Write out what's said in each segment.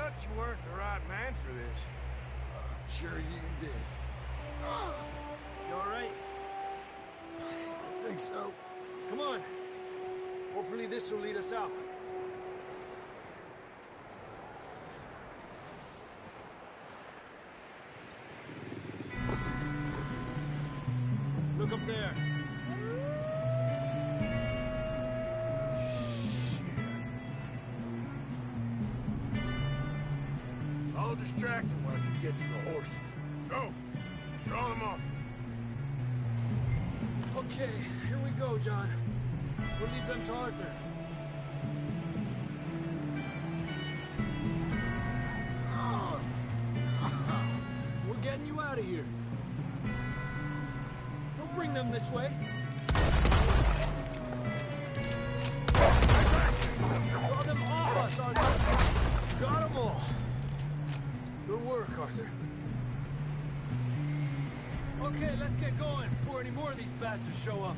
felt you weren't the right man for this. I'm sure you did. You alright? I think so. Come on. Hopefully this will lead us out. Look up there. I'll distract him when you get to the horses. Go! Draw them off. Okay, here we go, John. We'll leave them to Arthur. We're getting you out of here. Don't bring them this way. Draw them off us, Arthur. Got them all. Good work, Arthur. Okay, let's get going before any more of these bastards show up.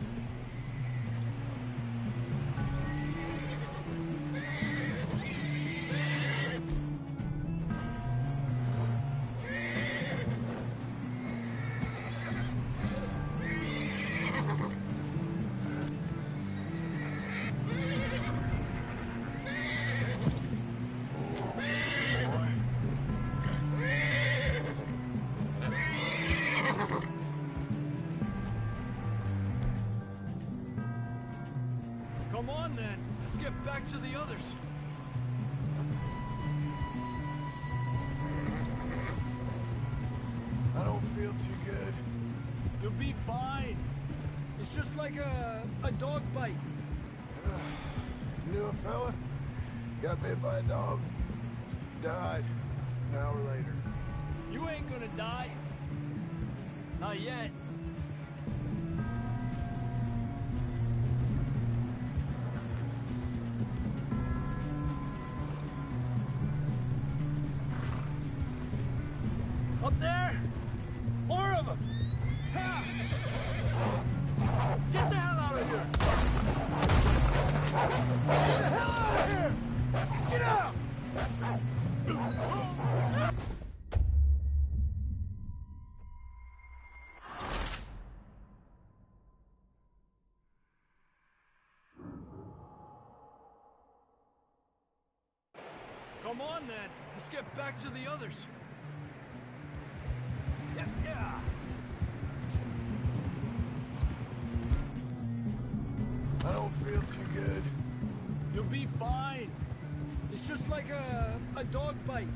Come on, then. Let's get back to the others. I don't feel too good. You'll be fine. It's just like a dog bite. Knew a fella, got bit by a dog, died an hour later. You ain't gonna die. Not yet. Up there! More of them! Ha! Get the hell out of here! Get the hell out of here! Get out! Come on, then. Let's get back to the others. Yeah. I don't feel too good. You'll be fine. It's just like a dog bite.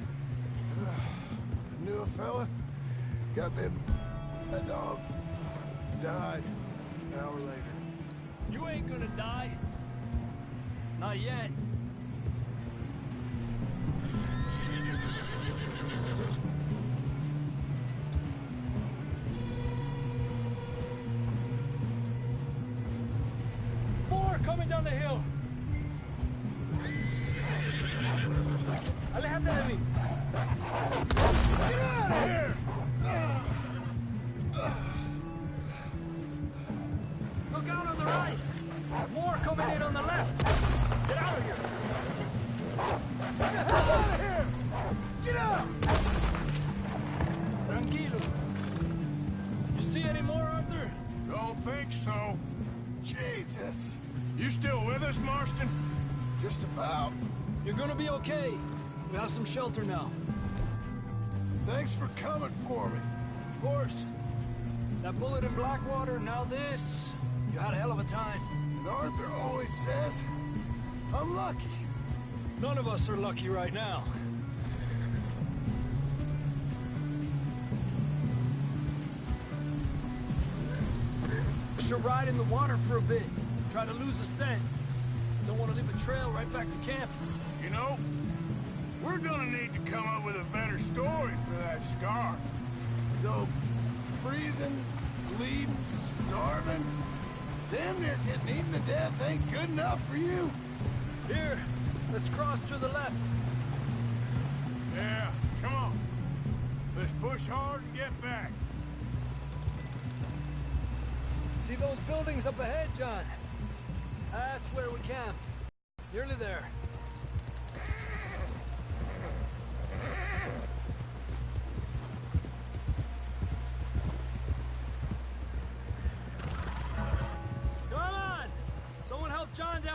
Knew a fella, got bit by a dog, died an hour later. You ain't gonna die. Not yet. Coming down the hill. Alejate de mí. Get out of here! Look out on the right. More coming in on the left. Get out of here. Get the hell out of here! Get out! Tranquilo. You see any more, Arthur? Don't think so. Jesus! You still with us, Marston? Just about. You're gonna be okay. We have some shelter now. Thanks for coming for me. Of course. That bullet in Blackwater, now this. You had a hell of a time. And Arthur always says, I'm lucky. None of us are lucky right now. Should ride in the water for a bit. Try to lose a scent. Don't want to leave a trail right back to camp. You know, we're gonna need to come up with a better story for that scar. So, freezing, bleeding, starving, damn near getting eaten to death ain't good enough for you. Here, let's cross to the left. Yeah, come on. Let's push hard and get back. See those buildings up ahead, John? That's where we camped. Nearly there.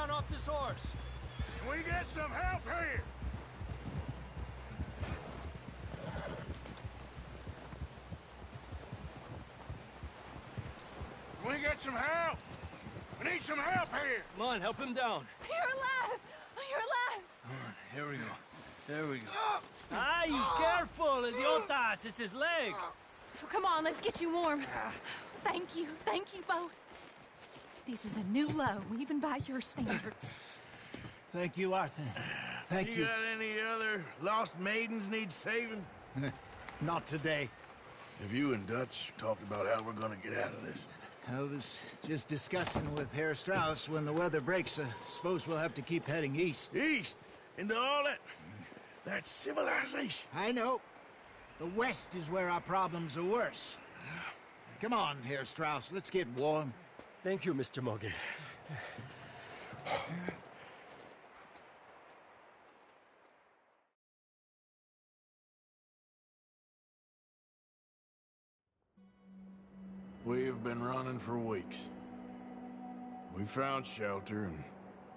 down off this horse. Can we get some help here? Can we get some help? We need some help here! Come on, help him down. You're alive! You're alive! Here we go. There we go. Ay, careful, idiotas! It's his leg. Oh, come on, let's get you warm. Thank you both. This is a new low, even by your standards. Thank you, Arthur. Thank you. Got any other lost maidens need saving? Not today. Have you and Dutch talked about how we're gonna get out of this? I was just discussing with Herr Strauss when the weather breaks. I suppose we'll have to keep heading east. East? Into all that civilization? I know. The west is where our problems are worse. Come on, Herr Strauss, let's get warm. Thank you, Mr. Morgan. We've been running for weeks. We found shelter and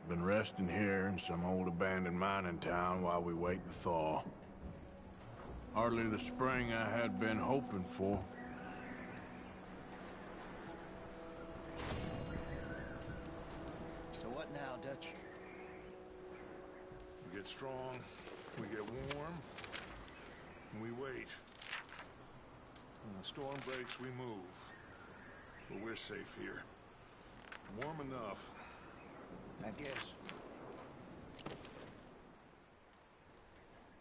been resting here in some old abandoned mining town while we wait the thaw. Hardly the spring I had been hoping for. So what now, Dutch? We get strong, we get warm, and we wait. When the storm breaks, we move. But we're safe here. Warm enough. I guess.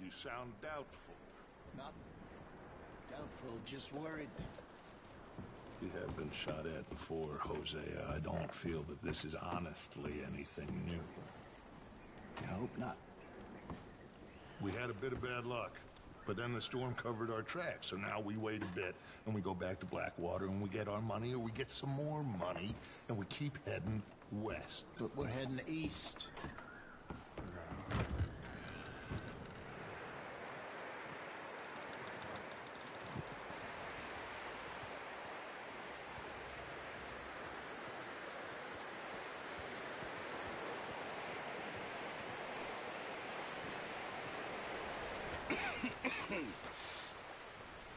You sound doubtful. Not doubtful, just worried. You have been shot at before, Hosea. I don't feel that this is honestly anything new. I hope not. We had a bit of bad luck, but then the storm covered our tracks, so now we wait a bit, and we go back to Blackwater, and we get our money, or we get some more money, and we keep heading west. But we're heading east.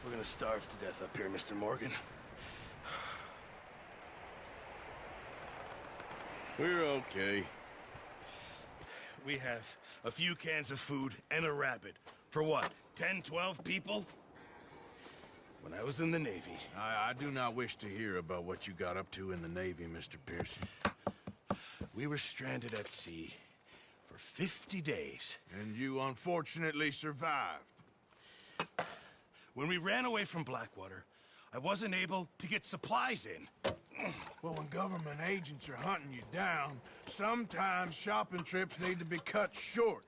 We're gonna starve to death up here, Mr. Morgan. We're okay. We have a few cans of food and a rabbit. For what, 10, 12 people? When I was in the Navy... I do not wish to hear about what you got up to in the Navy, Mr. Pearson. We were stranded at sea for 50 days. And you unfortunately survived. When we ran away from Blackwater, I wasn't able to get supplies in. Well, when government agents are hunting you down, sometimes shopping trips need to be cut short.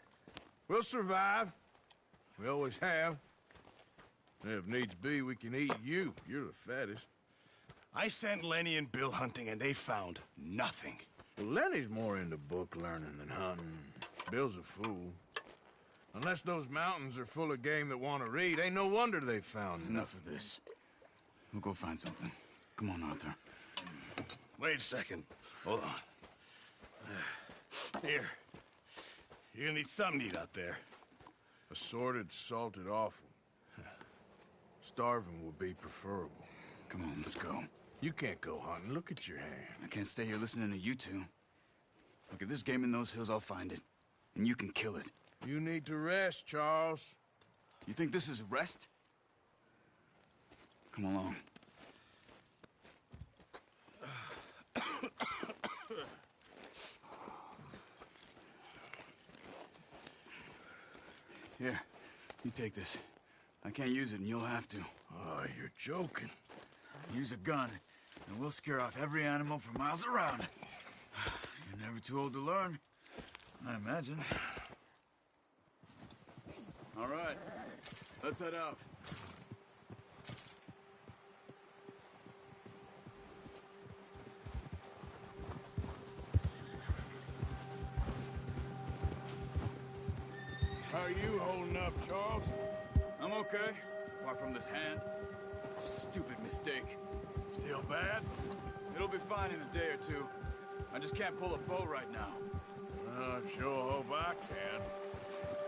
We'll survive. We always have. If needs be, we can eat you. You're the fattest. I sent Lenny and Bill hunting, and they found nothing. Well, Lenny's more into book learning than hunting. Bill's a fool. Unless those mountains are full of game that want to read, ain't no wonder they found Enough of this. We'll go find something. Come on, Arthur. Wait a second. Hold on. Here. You're gonna need something to eat out there. Assorted, salted offal. Starving would be preferable. Come on, let's go. You can't go hunting. Look at your hand. I can't stay here listening to you two. Look, if there's game in those hills, I'll find it. And you can kill it. You need to rest, Charles. You think this is rest? Come along. Here, you take this. I can't use it, and you'll have to. Oh, you're joking. Use a gun, and we'll scare off every animal for miles around. You're never too old to learn, I imagine. All right, let's head out. How are you holding up, Charles? I'm okay, apart from this hand. Stupid mistake. Still bad? It'll be fine in a day or two. I just can't pull a bow right now. I sure hope I can.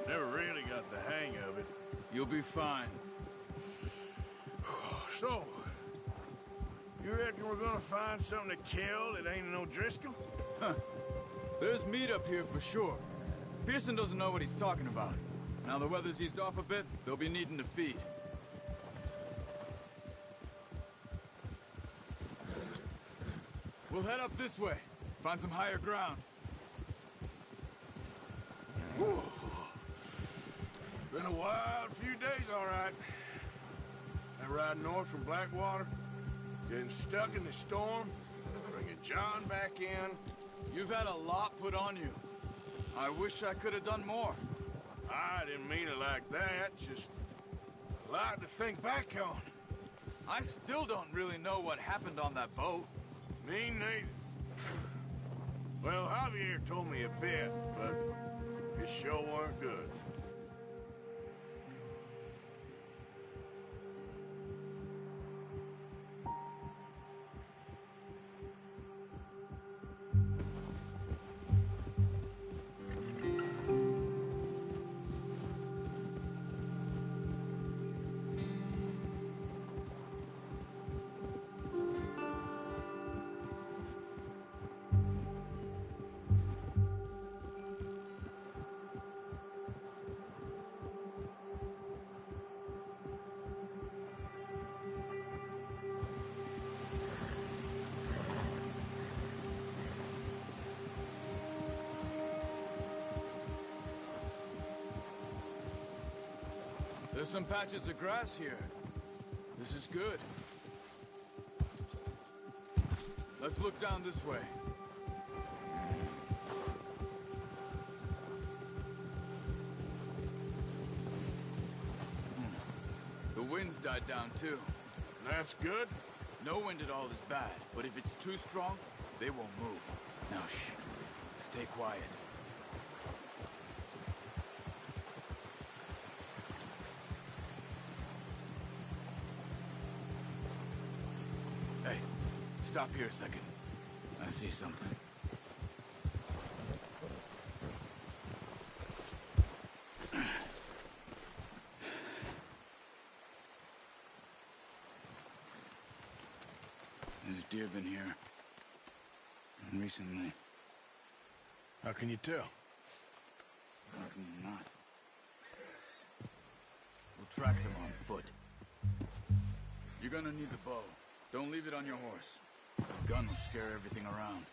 Never really got the hang of it. You'll be fine. So, you reckon we're gonna find something to kill that ain't no Driscoll? There's meat up here for sure. Pearson doesn't know what he's talking about. Now the weather's eased off a bit, they'll be needing to feed. We'll head up this way. Find some higher ground. Whew. Been a wild few days, all right. That ride north from Blackwater, getting stuck in the storm, bringing John back in. You've had a lot put on you. I wish I could have done more. I didn't mean it like that, just a lot to think back on. I still don't really know what happened on that boat. Me neither. Well, Javier told me a bit, but it sure weren't good. There's some patches of grass here. This is good. Let's look down this way. The wind's died down too. That's good. No wind at all is bad, but if it's too strong, they won't move. Now shh. Stay quiet. Hey, stop here a second. I see something. There's deer been here. Recently. How can you tell? How can you not? We'll track them on foot. You're gonna need the bow. Don't leave it on your horse. The gun will scare everything around.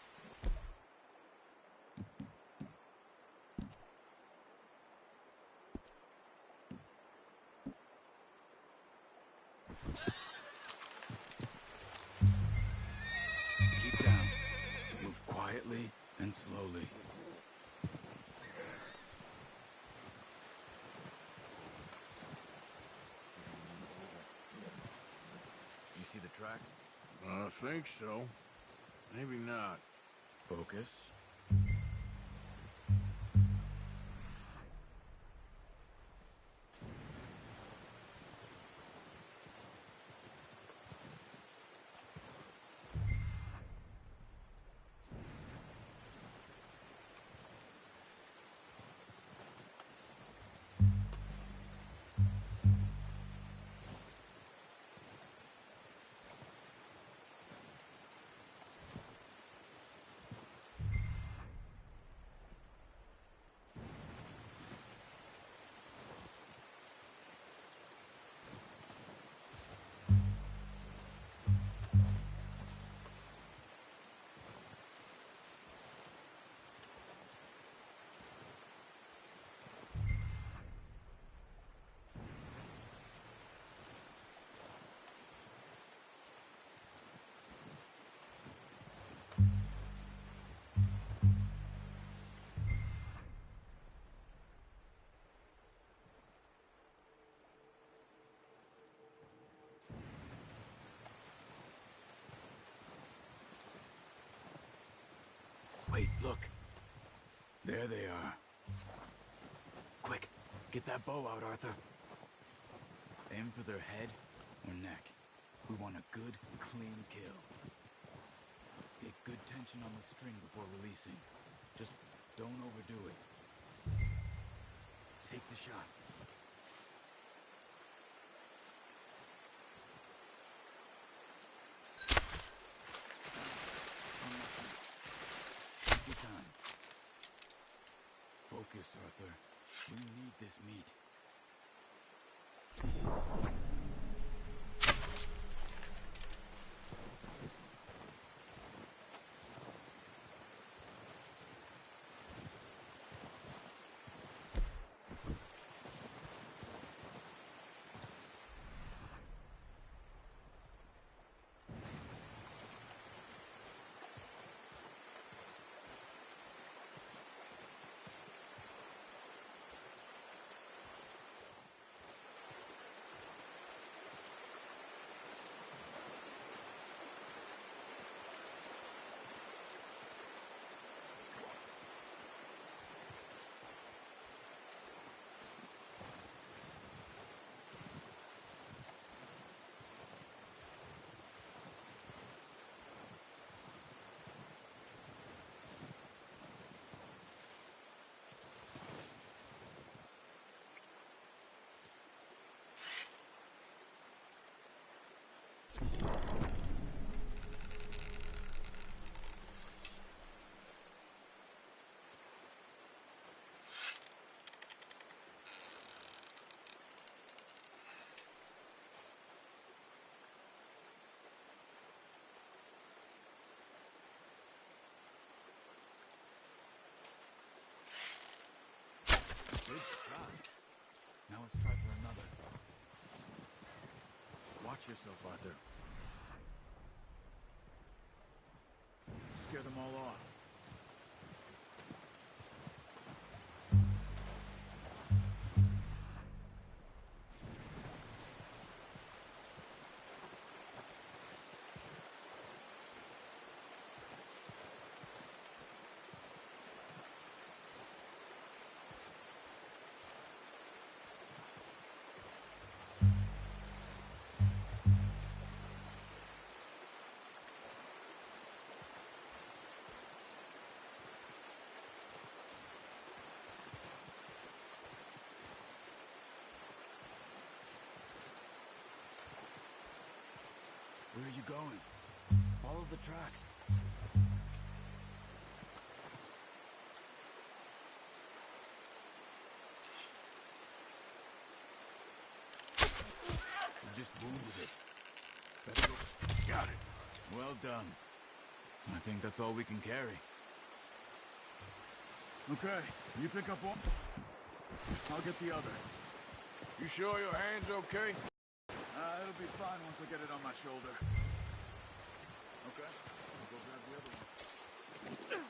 Keep down. Move quietly and slowly. You see the tracks? I think so. Maybe not. Focus. Wait, look. There they are. Quick, get that bow out, Arthur. Aim for their head or neck. We want a good, clean kill. Get good tension on the string before releasing. Just Don't overdo it. Take the shot. Take your time. Focus, Arthur. We need this meat. Good shot. Now let's try for another. Watch yourself, Arthur. Scare them all off. Where are you going? Follow the tracks. You just wounded it. Better go. Got it. Well done. I think that's all we can carry. Okay, you pick up one. I'll get the other. You sure your hand's okay? It'll be fine once I get it on my shoulder. Okay, I'll go grab the other one.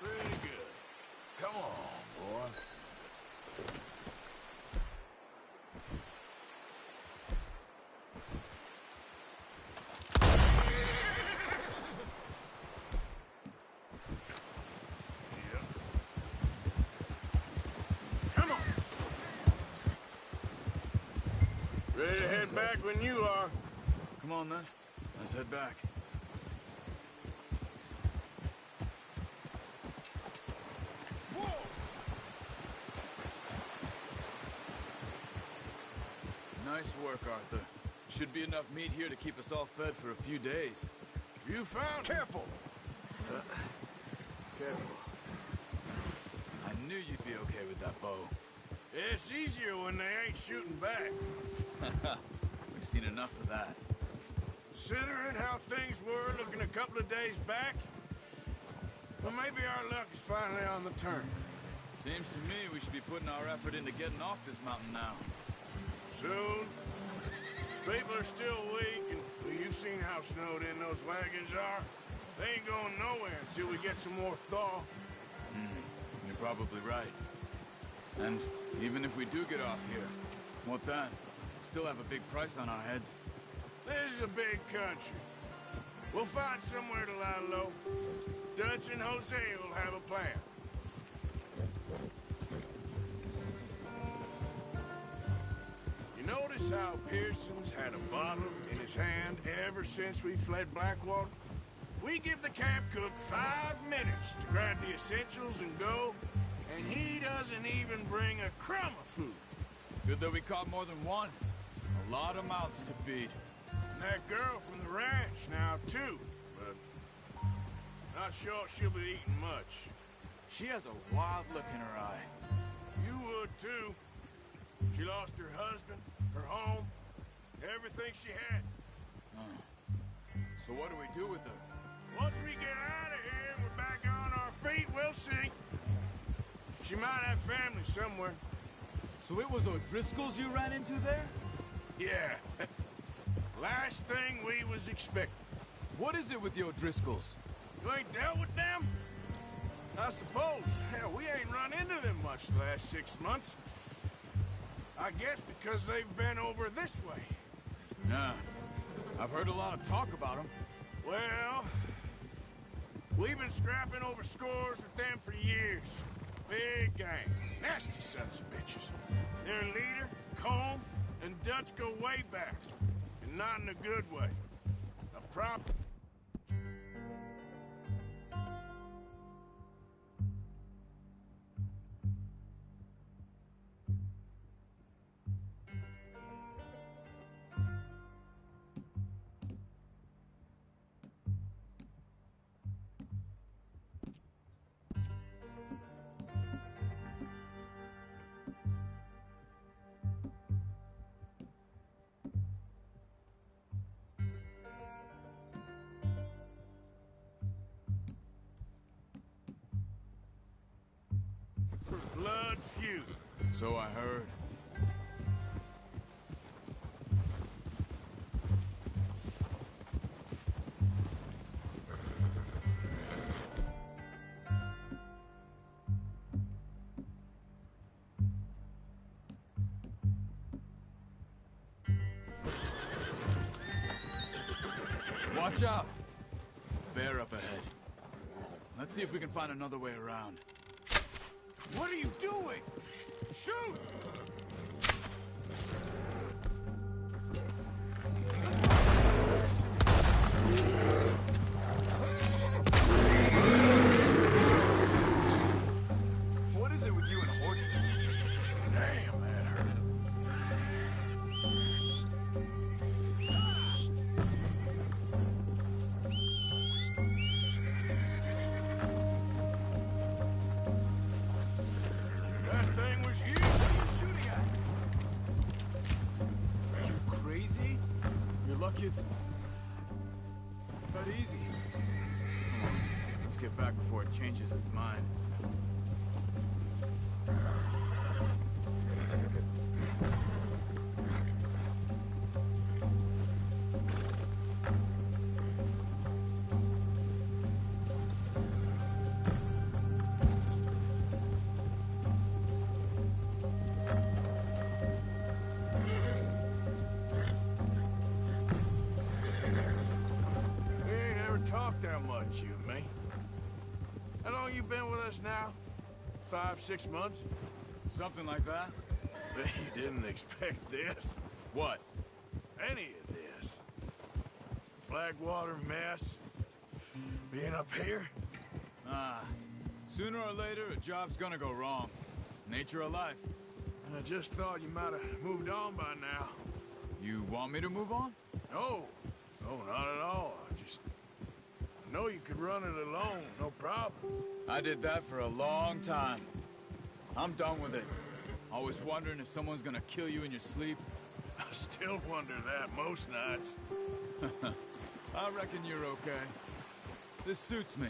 Pretty good. Come on, boy. Come on. Ready to head back when you are. Come on, then. Let's head back. Nice work, Arthur. Should be enough meat here to keep us all fed for a few days. You found... Careful! Careful. I knew you'd be okay with that bow. It's easier when they ain't shooting back. We've seen enough of that. Considering how things were looking a couple of days back, well, maybe our luck is finally on the turn. Seems to me we should be putting our effort into getting off this mountain now. Soon. People are still weak, and well, you've seen how snowed in those wagons are. They ain't going nowhere until we get some more thaw. You're probably right. And even if we do get off here, what then? Still have a big price on our heads. This is a big country. We'll find somewhere to lie low. Dutch and Jose will have a plan. You notice how Pearson's had a bottle in his hand ever since we fled Blackwater? We give the camp cook 5 minutes to grab the essentials and go, and he doesn't even bring a crumb of food. Good that we caught more than one. A lot of mouths to feed. And that girl from the ranch now, too, but not sure she'll be eating much. She has a wild look in her eye. You would, too. She lost her husband, her home, everything she had. So what do we do with her? Once we get out of here and we're back on our feet, we'll see. She might have family somewhere. So it was O'Driscoll's you ran into there? Yeah. Last thing we was expecting. What is it with the O'Driscolls? You ain't dealt with them? I suppose. Hell, we ain't run into them much the last 6 months. I guess because they've been over this way. Yeah. I've heard a lot of talk about them. Well, we've been scrapping over scores with them for years. Big gang. Nasty sons of bitches. Their leader, Colm, and Dutch go way back. And not in a good way. A prop... blood feud. So I heard. Watch out! Bear up ahead. Let's see if we can find another way around. What are you doing? Shoot! What is it with you and horses? Damn, that hurt. That thing was huge. What are you shooting at? Are you crazy? You're lucky it's that easy. Come on, let's get back before it changes its mind. We ain't ever talked that much, you and me. How long you been with us now? 5, 6 months? Something like that? Bet you didn't expect this. What? Any of this. Blackwater mess. Being up here? Sooner or later, a job's gonna go wrong. Nature of life. I just thought you might have moved on by now. You want me to move on? No. No, not at all. Know you could run it alone, no problem. I did that for a long time. I'm done with it. Always wondering if someone's gonna kill you in your sleep. I still wonder that most nights. I reckon you're okay. This suits me.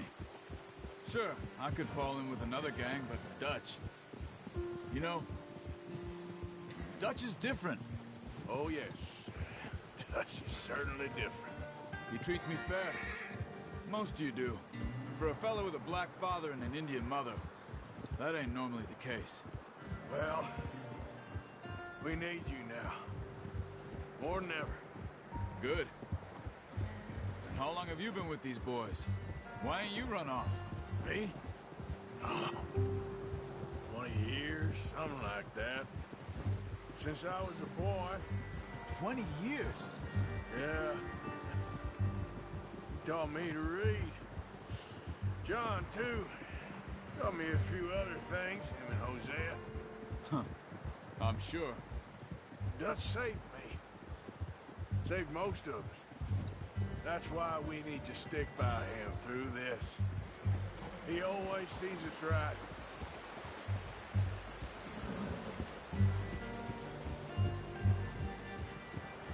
Sure, I could fall in with another gang, but Dutch... You know, Dutch is different. Oh, yes. Dutch is certainly different. He treats me fair. Most of you do. For a fella with a black father and an Indian mother, that ain't normally the case. Well, we need you now. More than ever. Good. And how long have you been with these boys? Why ain't you run off? Me? Oh, 20 years, something like that. Since I was a boy. 20 years? Yeah. Taught me to read. John, too. Taught me a few other things, him and Hosea. Huh. I'm sure. Dutch saved me. Saved most of us. That's why we need to stick by him through this. He always sees us right.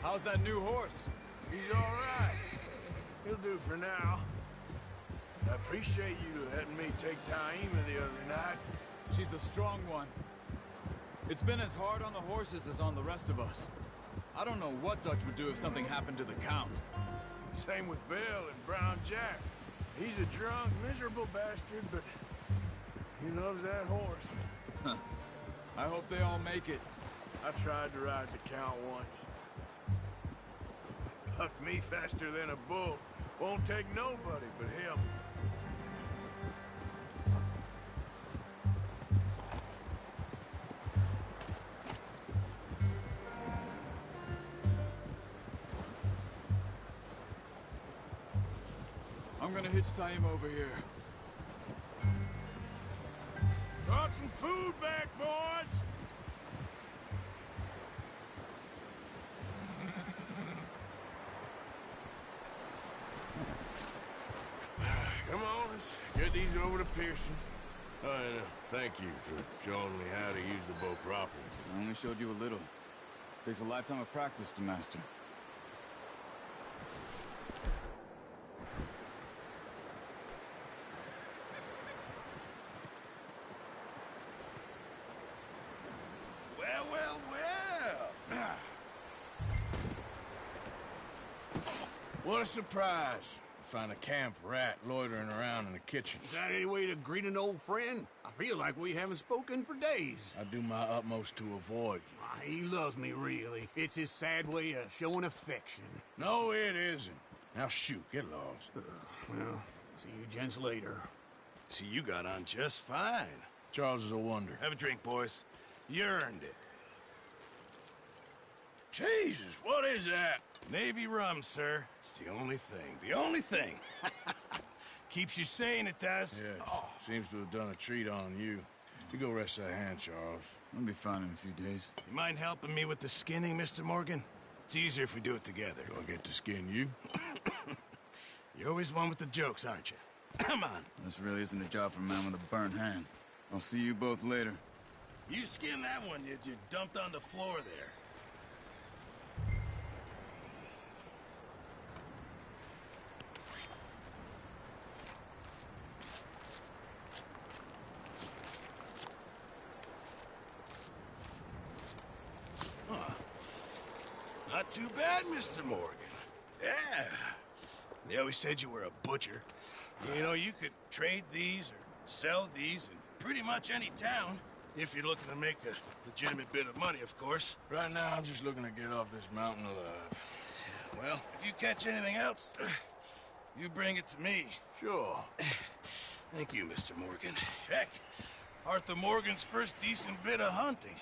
How's that new horse? He's all right. He'll do for now. I appreciate you letting me take Taima the other night. She's a strong one. It's been as hard on the horses as on the rest of us. I don't know what Dutch would do if something happened to the Count. Same with Bill and Brown Jack. He's a drunk, miserable bastard, but he loves that horse. Huh. I hope they all make it. I tried to ride the Count once. Bucked me faster than a bull. Won't take nobody but him. I'm gonna hitch Taima over here. Brought some food back, boys! Come on, let's get these over to Pearson. Oh, and thank you for showing me how to use the bow properly. I only showed you a little. Takes a lifetime of practice to master. Well, well, well! What a surprise. Find a camp rat loitering around in the kitchen. Is that any way to greet an old friend? I feel like we haven't spoken for days. I do my utmost to avoid you. He loves me, really. It's his sad way of showing affection. No, it isn't. Now shoot, get lost. Well, see you gents later. See, you got on just fine. Charles is a wonder. Have a drink, boys. You earned it. Jesus, what is that? Navy rum, sir. It's the only thing. The only thing. Keeps you sane, it does. Yes, seems to have done a treat on you. You go rest that hand, Charles. I'll be fine in a few days. You mind helping me with the skinning, Mr. Morgan? It's easier if we do it together. Do I get to skin you? You're always one with the jokes, aren't you? Come on. This really isn't a job for a man with a burnt hand. I'll see you both later. You skinned that one you dumped on the floor there. Not too bad, Mr. Morgan. Yeah. They always said you were a butcher. You know, you could trade these or sell these in pretty much any town. If you're looking to make a legitimate bit of money, of course. Right now, I'm just looking to get off this mountain alive. Well, if you catch anything else, you bring it to me. Sure. Thank you, Mr. Morgan. Heck, Arthur Morgan's first decent bit of hunting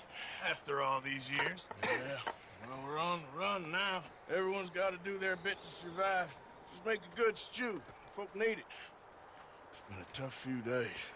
after all these years. Yeah. Well, we're on the run now. Everyone's got to do their bit to survive. Just make a good stew. Folk need it. It's been a tough few days.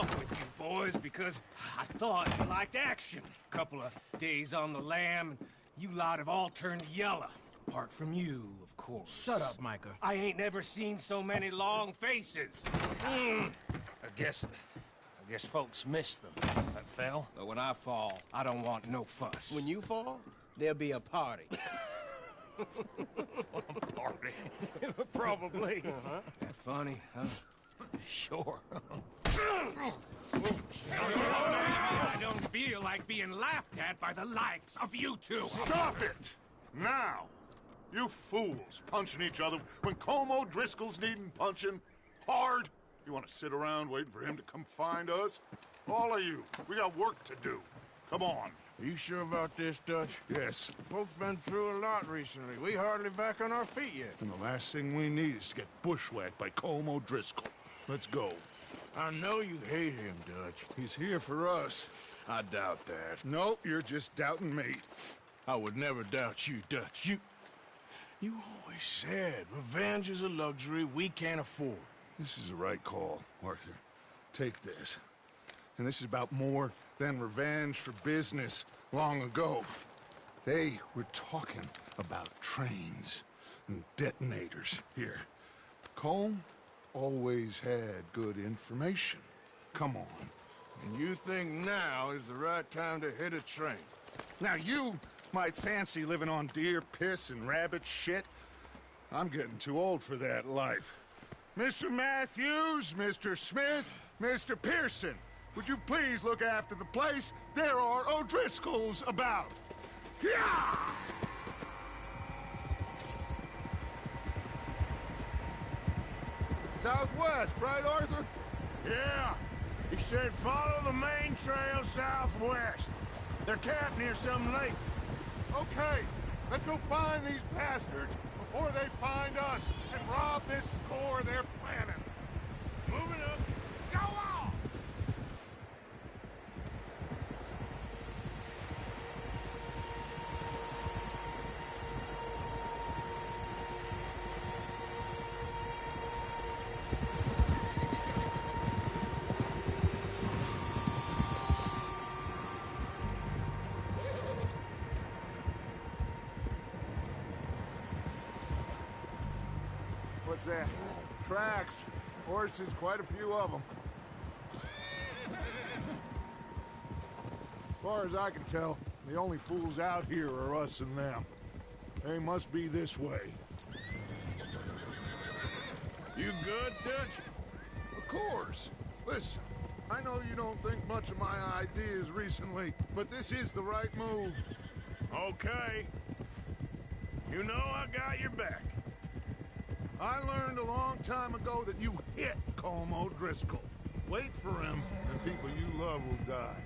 talk with you boys because I thought you liked action. Couple of days on the lam, and you lot have all turned yellow. Apart from you, of course. Shut up, Micah. I ain't never seen so many long faces. I guess folks miss them. That fell. But when I fall, I don't want no fuss. When you fall, there'll be a party. Party. Probably. That funny, huh? Sure. I don't feel like being laughed at by the likes of you two. Stop it! Now! You fools punching each other when Colm O'Driscoll's needing punching hard. You want to sit around waiting for him to come find us? All of you, we got work to do. Come on. Are you sure about this, Dutch? Yes. Folks been through a lot recently. We hardly back on our feet yet. And the last thing we need is to get bushwhacked by Colm O'Driscoll. Let's go. I know you hate him, Dutch. He's here for us. I doubt that. No, you're just doubting me. I would never doubt you, Dutch. You always said revenge is a luxury we can't afford. This is the right call, Arthur. Take this. And this is about more than revenge for business long ago. They were talking about trains and detonators here. Colm always had good information. Come on. And you think now is the right time to hit a train? Now you might fancy living on deer piss and rabbit shit. I'm getting too old for that life. Mr. Matthews, Mr. Smith, Mr. Pearson, would you please look after the place? There are O'Driscolls about. Yeah! Southwest, right, Arthur? Yeah. He said follow the main trail southwest. They're camped near some lake. Okay, let's go find these bastards before they find us and rob this score they're planning. Moving up. Go on! What's that? Tracks. Horses, quite a few of them. As far as I can tell, the only fools out here are us and them. They must be this way. You good, Dutch? Of course. Listen, I know you don't think much of my ideas recently, but this is the right move. Okay. You know I got your back. I learned a long time ago that you hit Colm O'Driscoll. Wait for him, and people you love will die.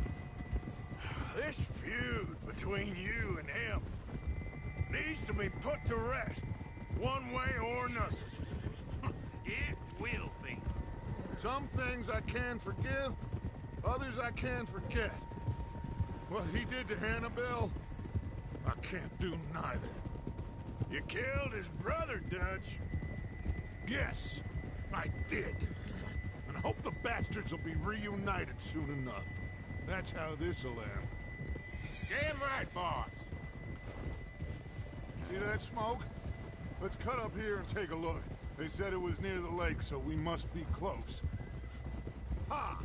This feud between you and him needs to be put to rest, one way or another. It will be. Some things I can forgive, others I can forget. What he did to Hannibal, I can't do neither. You killed his brother, Dutch. Yes, I did. And I hope the bastards will be reunited soon enough. That's how this'll end. Damn right, boss. See that smoke? Let's cut up here and take a look. They said it was near the lake, so we must be close. Ha!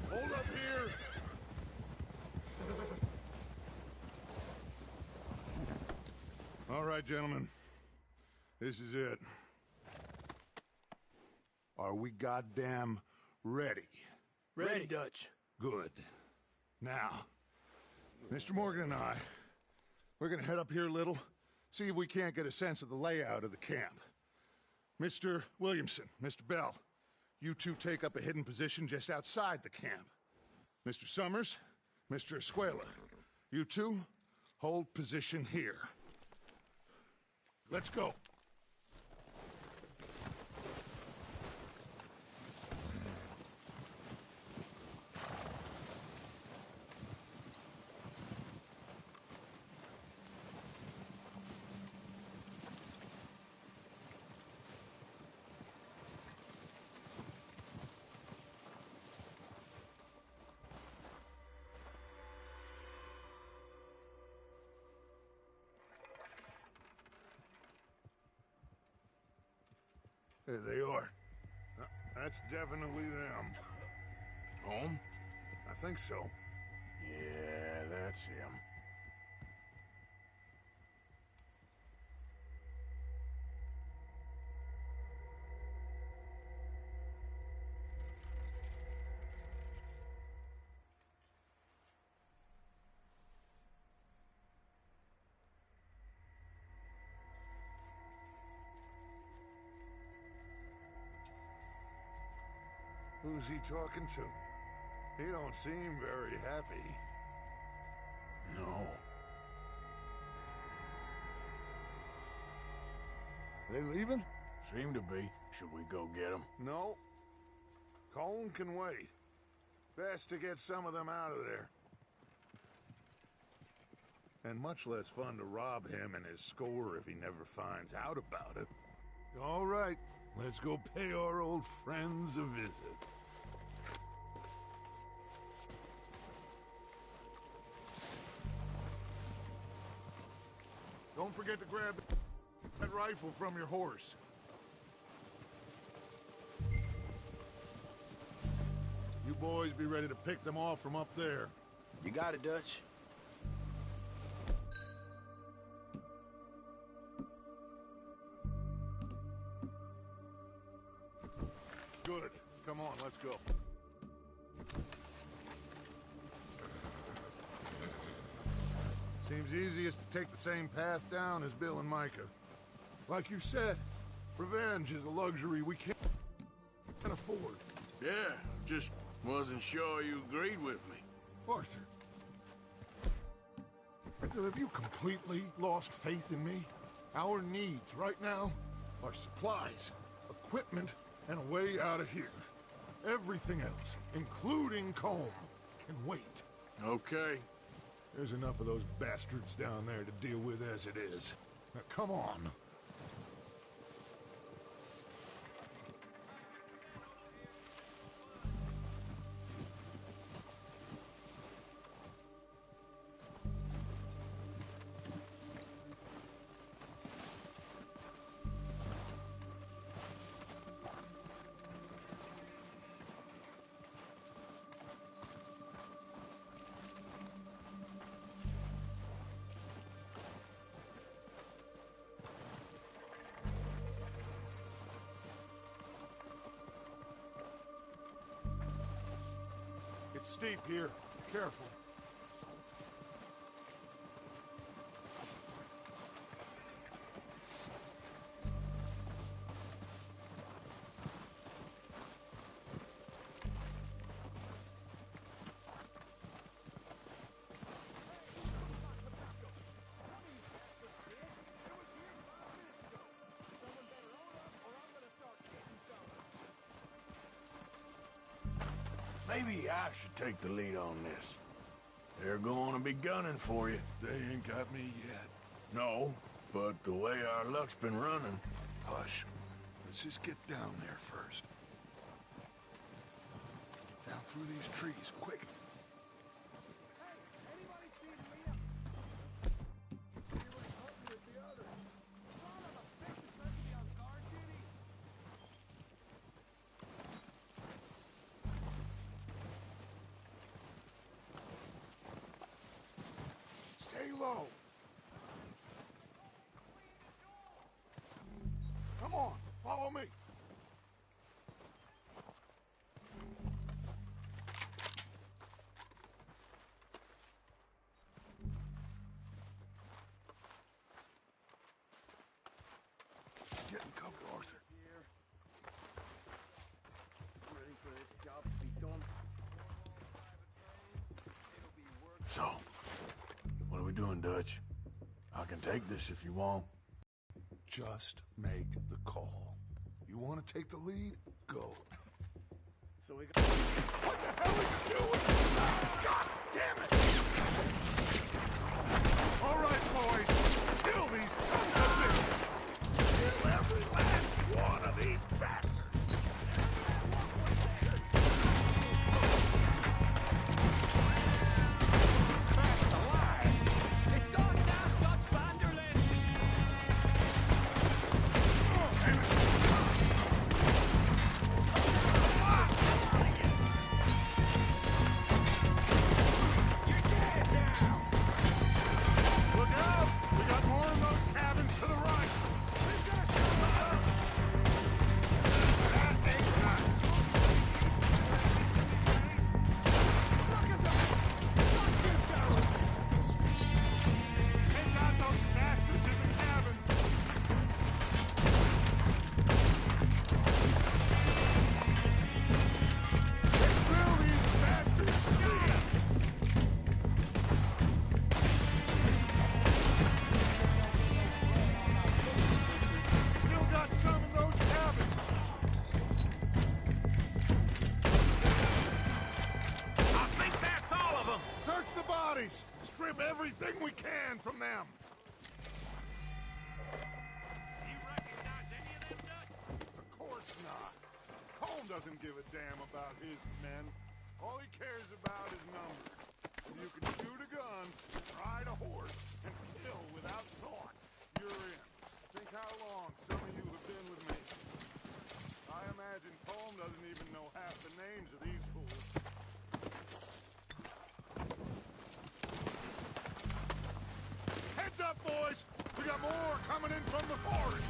Hold up here! All right, gentlemen. This is it. Are we goddamn ready? Ready, Dutch. Good. Now, Mr. Morgan and I, we're gonna head up here a little, see if we can't get a sense of the layout of the camp. Mr. Williamson, Mr. Bell, you two take up a hidden position just outside the camp. Mr. Summers, Mr. Escuela, you two hold position here. Let's go. There they are. That's definitely them. Home? I think so. Yeah, that's him. Who's he talking to? He don't seem very happy. No. They leaving? Seem to be. Should we go get them? No. Colin can wait. Best to get some of them out of there. And much less fun to rob him and his score if he never finds out about it. All right, let's go pay our old friends a visit. Don't forget to grab that rifle from your horse. You boys be ready to pick them off from up there. You got it, Dutch. Good. Come on, let's go. Seems easiest to take the same path down as Bill and Micah. Like you said, revenge is a luxury we can't afford. Yeah, just wasn't sure you agreed with me. Arthur. Arthur, have you completely lost faith in me? Our needs right now are supplies, equipment, and a way out of here. Everything else, including Colm, can wait. Okay. There's enough of those bastards down there to deal with as it is. Now, come on. It's steep here. Careful. Maybe I should take the lead on this. They're going to be gunning for you. They ain't got me yet. No, but the way our luck's been running... Hush. Let's just get down there first. Down through these trees, quick. Stay low. Come on, follow me. Get in cover, Arthur. Ready for this job to be done. So, what are we doing, Dutch? I can take this if you want. Just make the call. You want to take the lead? Go. So we got... What the hell are you doing? God damn it! All right, boys. Kill these sons of bitches. Kill every last one of these bastards. It's gone down, Dutch Vanderlyn! bodies! Strip everything we can from them! You recognize any of them, Dutch? Of course not. Colm doesn't give a damn about his men. All he cares about is numbers. If you can shoot a gun, ride a horse, and kill without thought, you're in. Think how long some of you have been with me. I imagine Colm doesn't even know half the names of these fools. Heads up, boys! We got more coming in from the forest!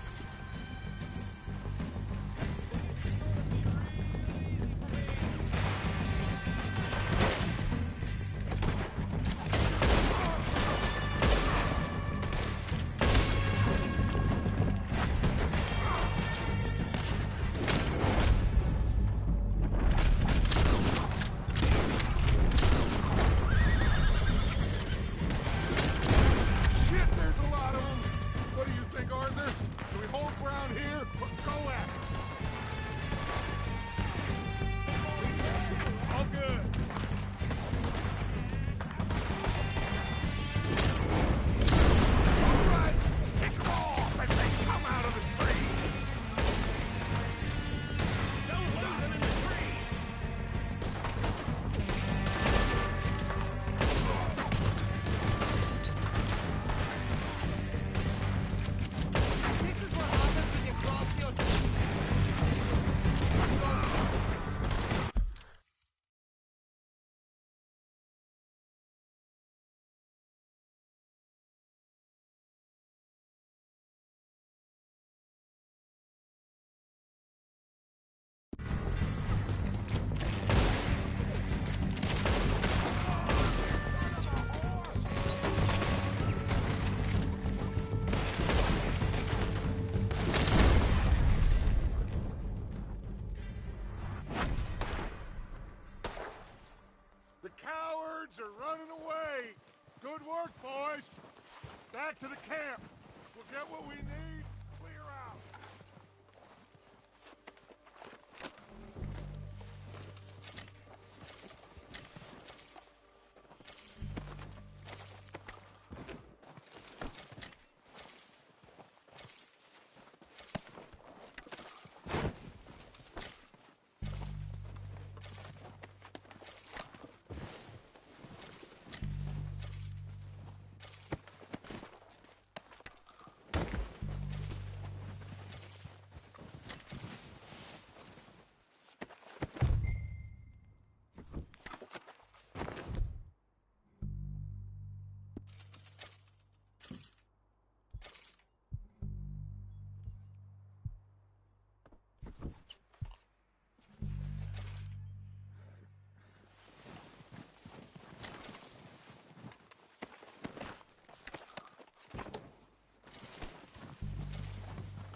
Are running away. Good work, boys. Back to the camp. We'll get what we need. Clear out.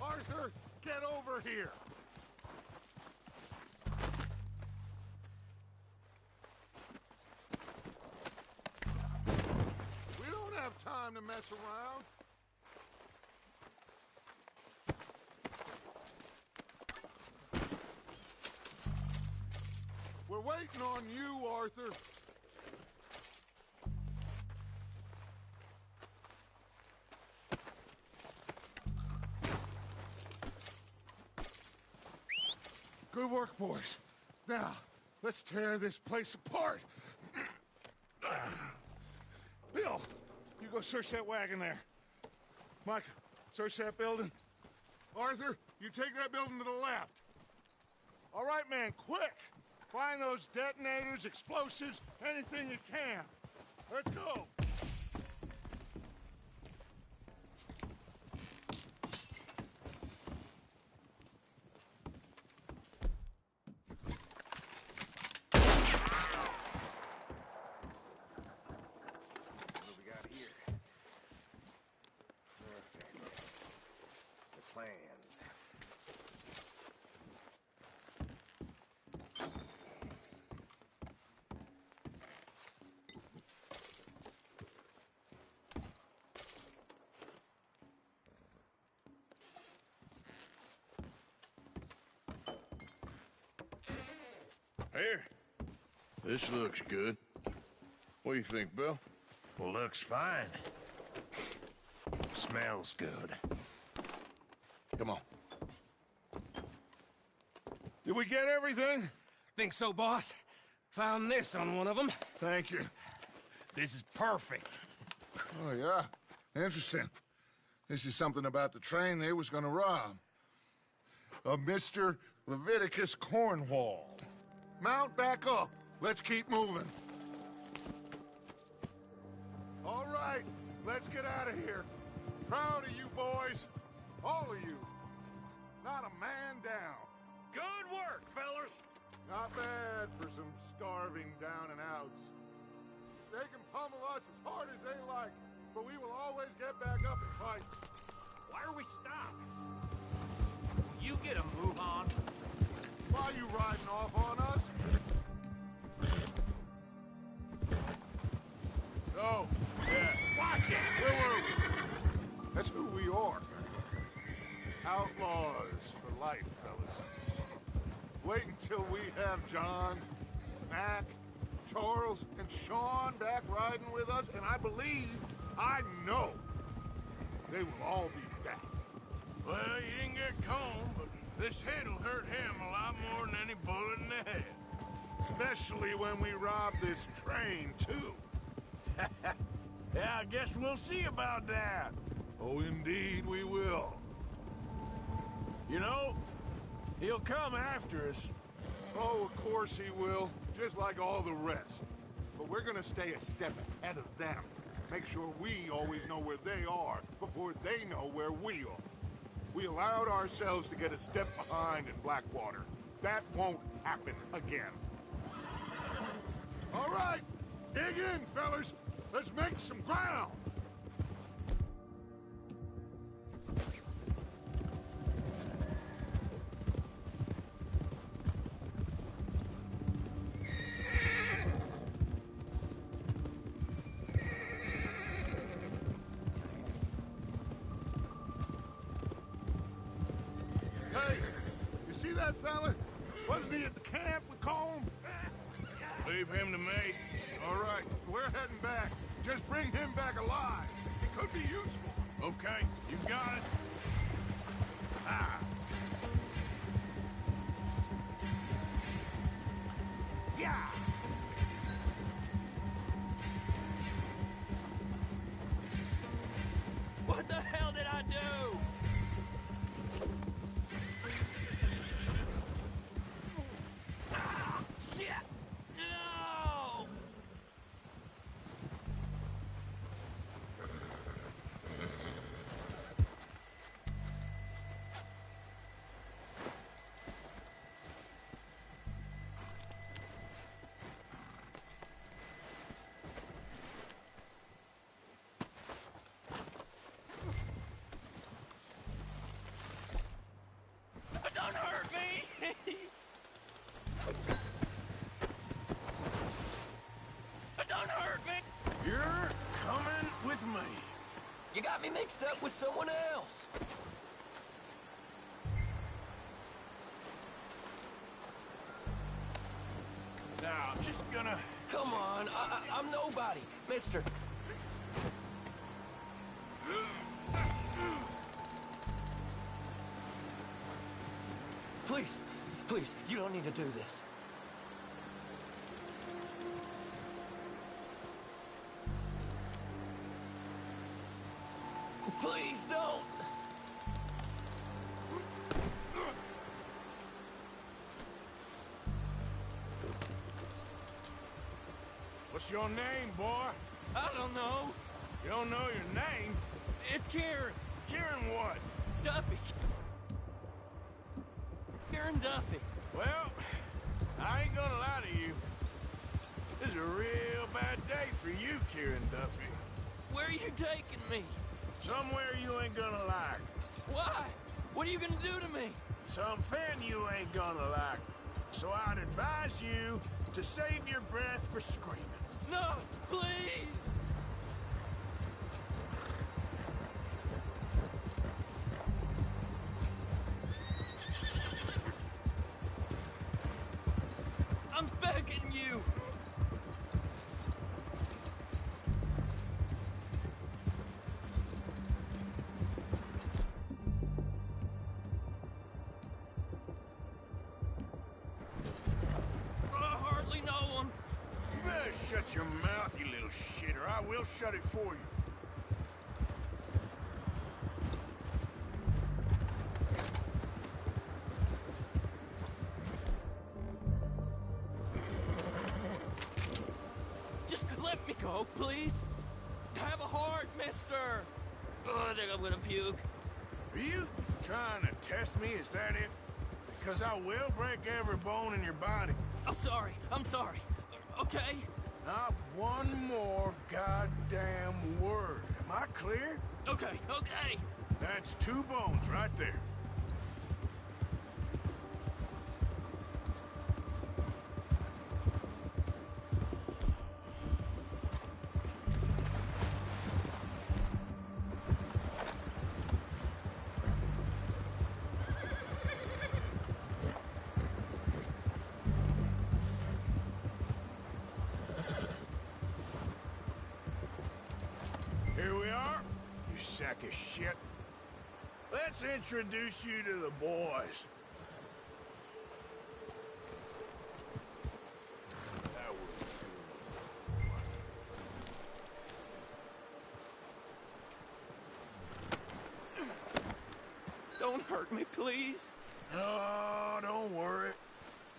Arthur, get over here! We don't have time to mess around. We're waiting on you, Arthur. Good work, boys. Now, let's tear this place apart. Bill, you go search that wagon there. Mike, search that building. Arthur, you take that building to the left. All right, man, quick. Find those detonators, explosives, anything you can. Let's go. Here. This looks good. What do you think, Bill? Looks fine. Smells good. Come on. Did we get everything? Think so, boss? Found this on one of them. Thank you. This is perfect. Oh, yeah? Interesting. This is something about the train they was gonna rob. A Mr. Leviticus Cornwall. Mount back up. Let's keep moving. All right, let's get out of here. Proud of you boys. All of you. Not a man down. Good work, fellas. Not bad for some starving down and outs. They can pummel us as hard as they like, but we will always get back up and fight. Why are we stopped? You get a move on. Why are you riding off on us? Oh, yeah. Watch it! Where were we? That's who we are. Outlaws for life, fellas. Wait until we have John, Mac, Charles, and Sean back riding with us, and I know, they will all be back. Well, you didn't get Cone, but this hit'll hurt him a lot more than any bullet in the head. Especially when we rob this train, too. Yeah, I guess we'll see about that. Oh, indeed we will. You know, he'll come after us. Oh, of course he will, just like all the rest. But we're gonna stay a step ahead of them. Make sure we always know where they are before they know where we are. We allowed ourselves to get a step behind in Blackwater. That won't happen again. All right, dig in, fellas. Let's make some ground. Hey, you see that fella? Wasn't he at the camp with Colm? Leave him to me. All right, we're heading back. Just bring him back alive. He could be useful. Okay, you got it. Ah. Yeah. What the hell did I do? Ah, shit! No! Don't hurt me! Don't hurt me! You're coming with me. You got me mixed up with someone else. Now, I'm just gonna... Come on, I'm nobody, mister. Please, please, you don't need to do this. Please don't! What's your name, boy? I don't know. You don't know your name? It's Kieran. Kieran what? Duffy. Kieran Duffy. Well, I ain't gonna lie to you. This is a real bad day for you, Kieran Duffy. Where are you taking me? Somewhere you ain't gonna like. Why? What are you gonna do to me? Something you ain't gonna like. So I'd advise you to save your breath for screaming. No, please! I'm begging you! Shut your mouth, you little shit, or I will shut it for you. Just let me go, please. Have a heart, mister. Oh, I think I'm gonna puke. Are you trying to test me? Is that it? Because I will break every bone in your body. I'm sorry. Okay? Not one more goddamn word. Am I clear? Okay. That's 2 bones right there. Here we are, you sack of shit. Let's introduce you to the boys. That was Don't hurt me, please. Oh, don't worry.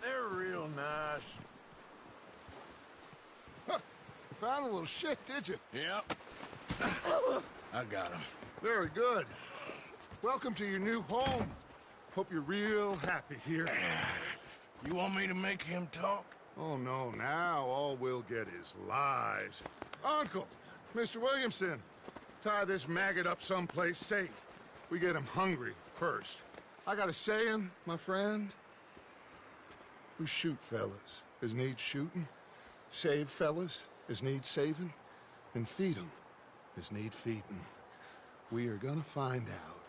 They're real nice. Huh. You found a little shit, did you? Yep. I got him. Very good. Welcome to your new home. Hope you're real happy here. You want me to make him talk? Oh, no, now all we'll get is lies. Uncle, Mr. Williamson, tie this maggot up someplace safe. We get him hungry first. I got a saying, my friend. We shoot fellas as need shooting, save fellas as need saving, and feed 'em as need feeding. We are gonna find out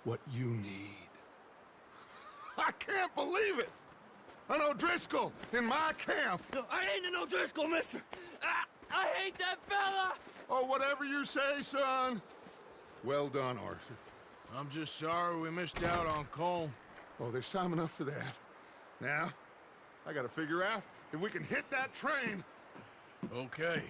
what you need. I can't believe it! An O'Driscoll in my camp! I ain't an O'Driscoll, mister. I hate that fella. Oh, whatever you say, son. Well done, Arthur. I'm just sorry we missed out on Colm. Oh, there's time enough for that. Now, I gotta figure out if we can hit that train. Okay.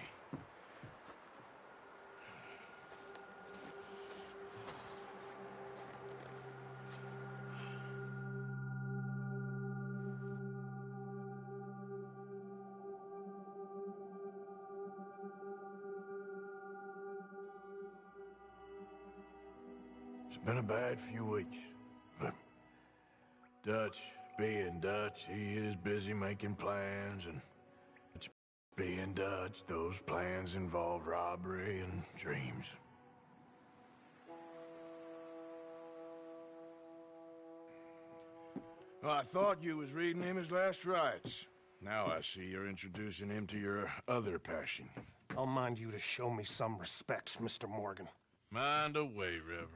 It's been a bad few weeks, but Dutch, being Dutch, he is busy making plans, and being Dutch, those plans involve robbery and dreams. Well, I thought you was reading him his last rites. Now I see you're introducing him to your other passion. I'll mind you to show me some respect, Mr. Morgan. Mind away, Reverend.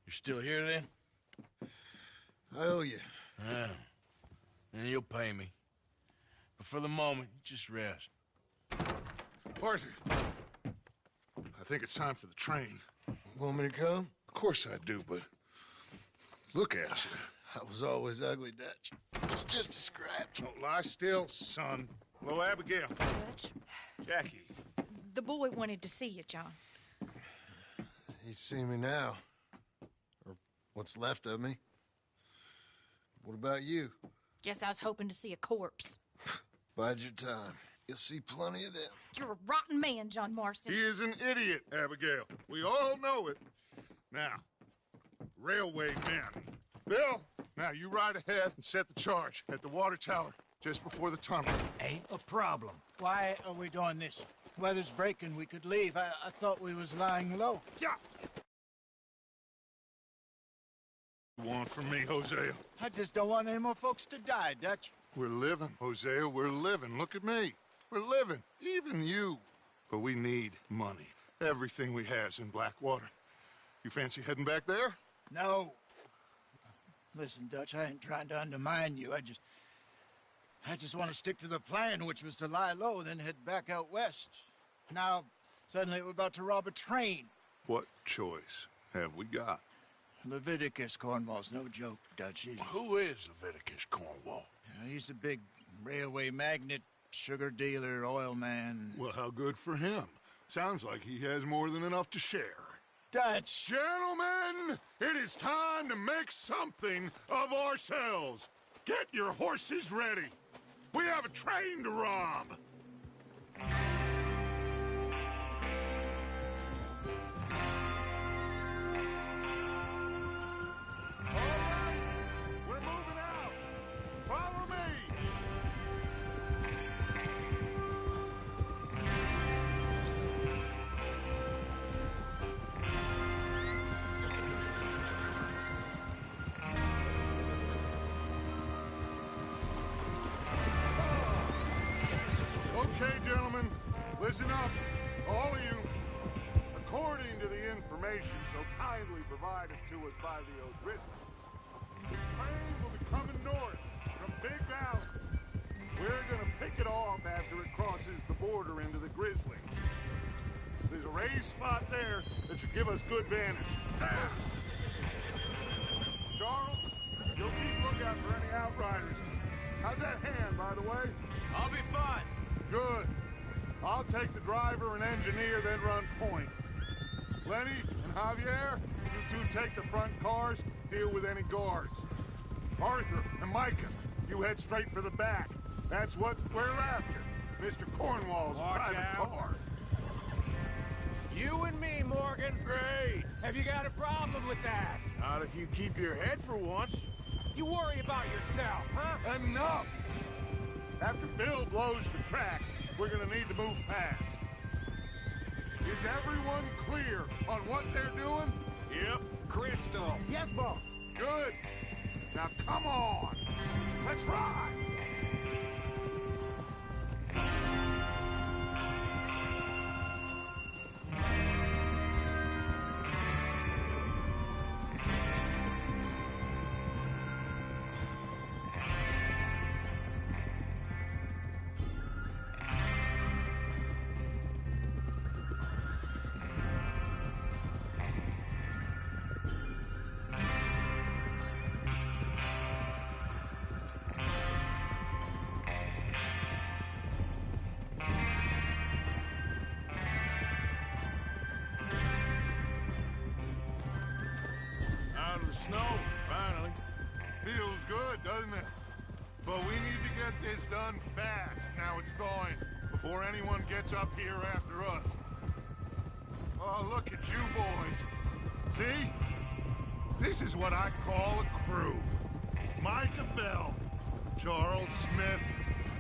You're still here, then? I owe you. Yeah. And you'll pay me. But for the moment, just rest. Arthur, I think it's time for the train. Want me to come? Of course I do, but look at you. I was always ugly, Dutch. It's just a scratch. Don't lie still, son. Hello, Abigail. Jackie. The boy wanted to see you, John. He's seen me now. Or what's left of me. What about you? Guess I was hoping to see a corpse. Bide your time. You'll see plenty of them. You're a rotten man, John Marston. He is an idiot, Abigail. We all know it. Now, railway men. Bill, now you ride ahead and set the charge at the water tower just before the tunnel. Ain't a problem. Why are we doing this? Weather's breaking. We could leave. I thought we was lying low. Yeah. You want from me, Hosea? I just don't want any more folks to die, Dutch. We're living, Hosea. We're living. Look at me. We're living. Even you. But we need money. Everything we has in Blackwater. You fancy heading back there? No. Listen, Dutch, I ain't trying to undermine you. I just want to stick to the plan, which was to lie low, then head back out west. Now, suddenly we're about to rob a train. What choice have we got? Leviticus Cornwall's no joke, Dutch. Who is Leviticus Cornwall? He's a big railway magnate, sugar dealer, oil man. Well, how good for him. Sounds like he has more than enough to share. Dutch! Gentlemen, it is time to make something of ourselves. Get your horses ready. We have a train to rob. We're moving out. Follow me. Okay, gentlemen, listen up, all of you. According to the information so kindly provided to us by the O'Driscoll, the train will be coming north from Big Valley. We're gonna pick it off after it crosses the border into the Grizzlies. There's a raised spot there that should give us good vantage. Charles, you'll keep lookout for any outriders. How's that hand, by the way? I'll be fine. Good. I'll take the driver and engineer, then run point. Lenny and Javier, you two take the front cars, deal with any guards. Arthur and Micah, you head straight for the back. That's what we're after. Mr. Cornwall's private car. You and me, Morgan. Great. Have you got a problem with that? Not if you keep your head for once. You worry about yourself, huh? Enough! After Bill blows the tracks, we're gonna need to move fast. Is everyone clear on what they're doing? Yep. Crystal. Yes, boss. Good. Now come on. Let's ride. Out of the snow, finally. Feels good, doesn't it? But we need to get this done fast. Now it's thawing, before anyone gets up here after us. Oh, look at you boys. See? This is what I call a crew. Micah Bell, Charles Smith,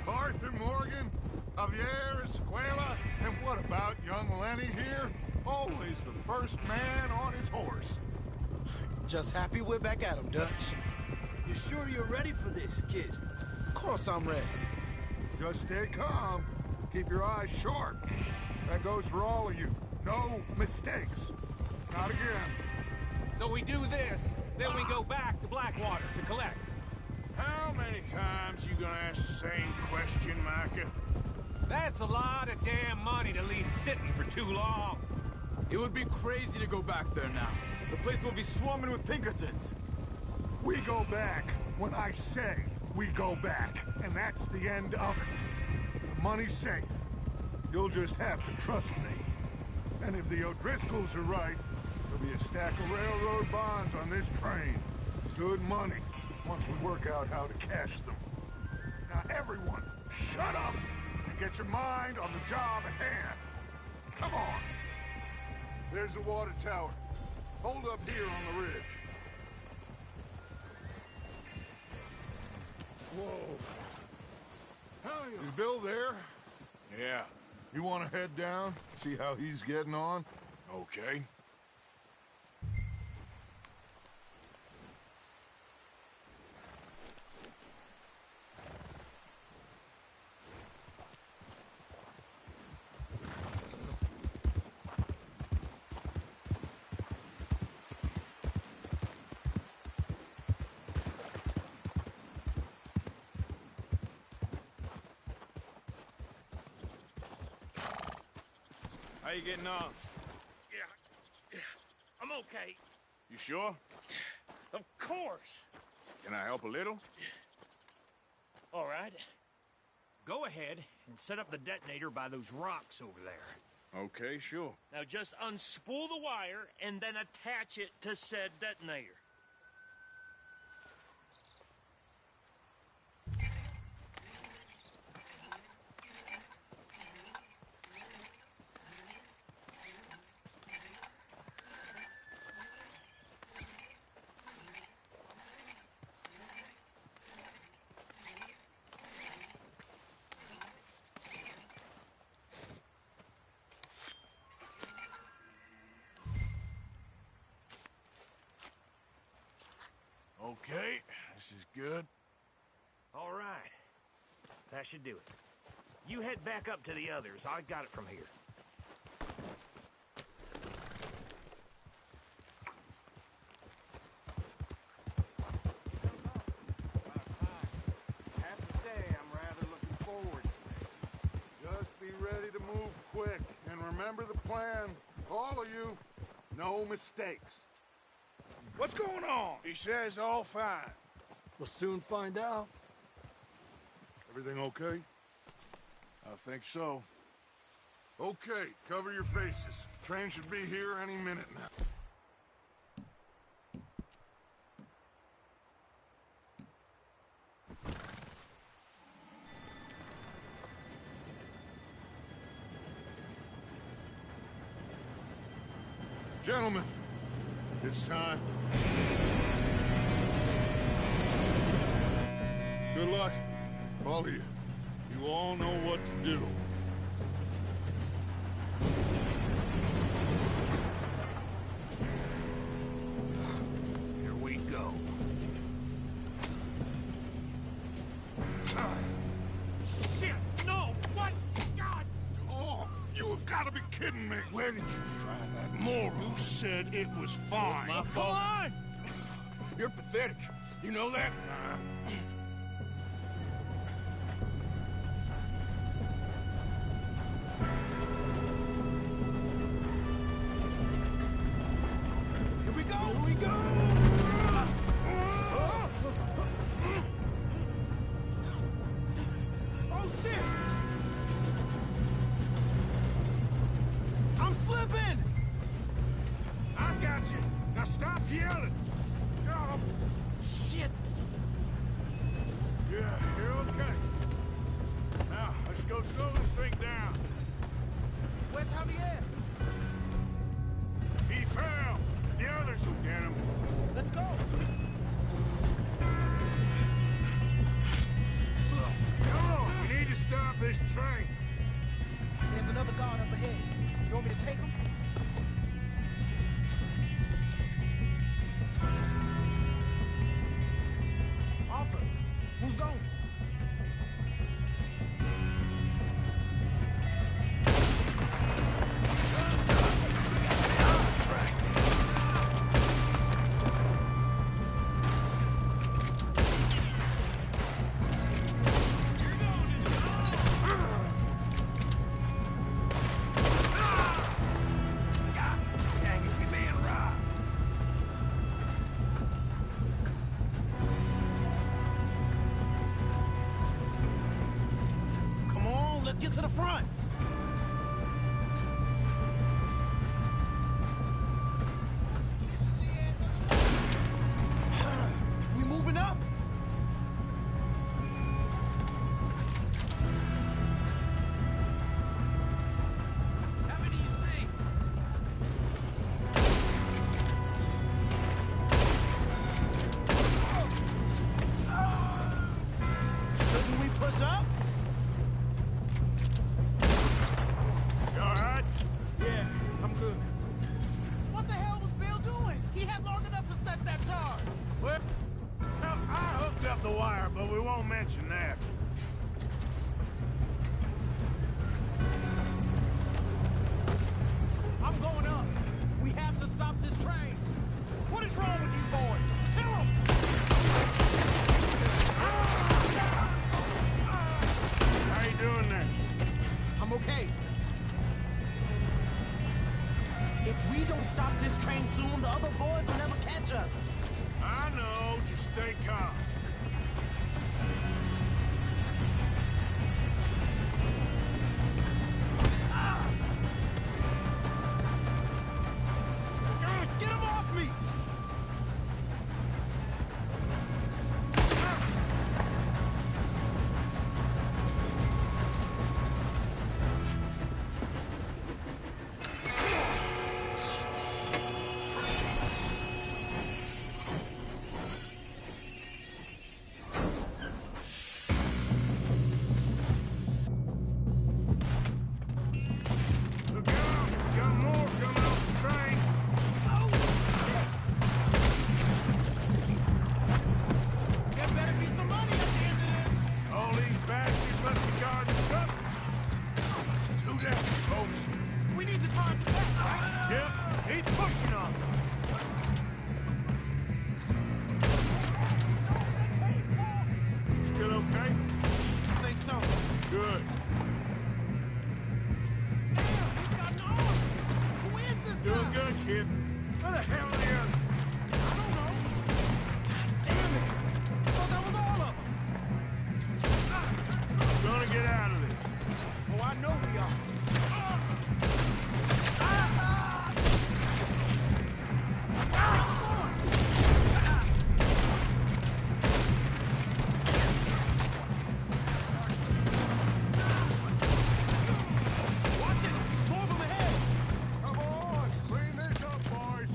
Arthur Morgan, Javier Escuela, and what about young Lenny here? Always the first man on his horse. Just happy we're back at him, Dutch. You sure you're ready for this, kid? Of course I'm ready. Just stay calm. Keep your eyes sharp. That goes for all of you. No mistakes. Not again. So we do this, then we go back to Blackwater to collect. How many times you gonna ask the same question, Micah? That's a lot of damn money to leave sitting for too long. It would be crazy to go back there now. The place will be swarming with Pinkertons. We go back when I say we go back, and that's the end of it. The money's safe. You'll just have to trust me. And if the O'Driscolls are right, there'll be a stack of railroad bonds on this train. Good money, once we work out how to cash them. Now everyone, shut up and get your mind on the job at hand. Come on. There's the water tower. Hold up here on the ridge. Whoa. Is Bill there? Yeah. You want to head down, see how he's getting on? Okay. How you getting on? Yeah, I'm okay. You sure? Of course. Can I help a little? All right. Go ahead and set up the detonator by those rocks over there. Okay, sure. Now just unspool the wire and then attach it to said detonator. Okay, this is good. All right. That should do it. You head back up to the others. I got it from here. Have to say, I'm rather looking forward to this. Just be ready to move quick, and remember the plan. All of you, no mistakes. What's going on? He says all fine. We'll soon find out. Everything okay? I think so. Okay, cover your faces. Train should be here any minute now. Gentlemen, it's time. Good luck, all of you. You all know what to do. Here we go. Shit! No! What? God! Oh, you have got to be kidding me. Where did you find that moron? Who said it was fine? My fault. Come on! You're pathetic. You know that? Here we go! Here we go! Oh, shit! I'm slipping! I got you. Now stop yelling. God, shit! Yeah, you're okay. Now, let's go slow this thing down. Where's Javier? He fell. The others will get him. Let's go! Come on, we need to stop this train. There's another guard up ahead. You want me to take him? Arthur, who's going? Dang it, we being robbed. Come on, let's get to the front! We moving up? How many you see? Shouldn't we push up? You all right? Yeah, I'm good. What the hell was Bill doing? He had long enough to set that charge. Well, I hooked up the wire, but we won't mention that. I'm going up. We have to stop this train. What is wrong with you boys? Kill him! How you doing there? I'm okay. If we don't stop this train soon, the other boys will never catch us. I know, just stay calm. that, folks. We need to time the back. Yep, keep pushing on. Still okay? I think so. Good. Damn, he's got an arm. Who is this guy? Doing good, kid. Where the hell are the others? I don't know. God damn it. I thought that was all of them. We're gonna get out of this. Oh, I know we are. Watch it! More of them ahead! Come on, clean this up, boys.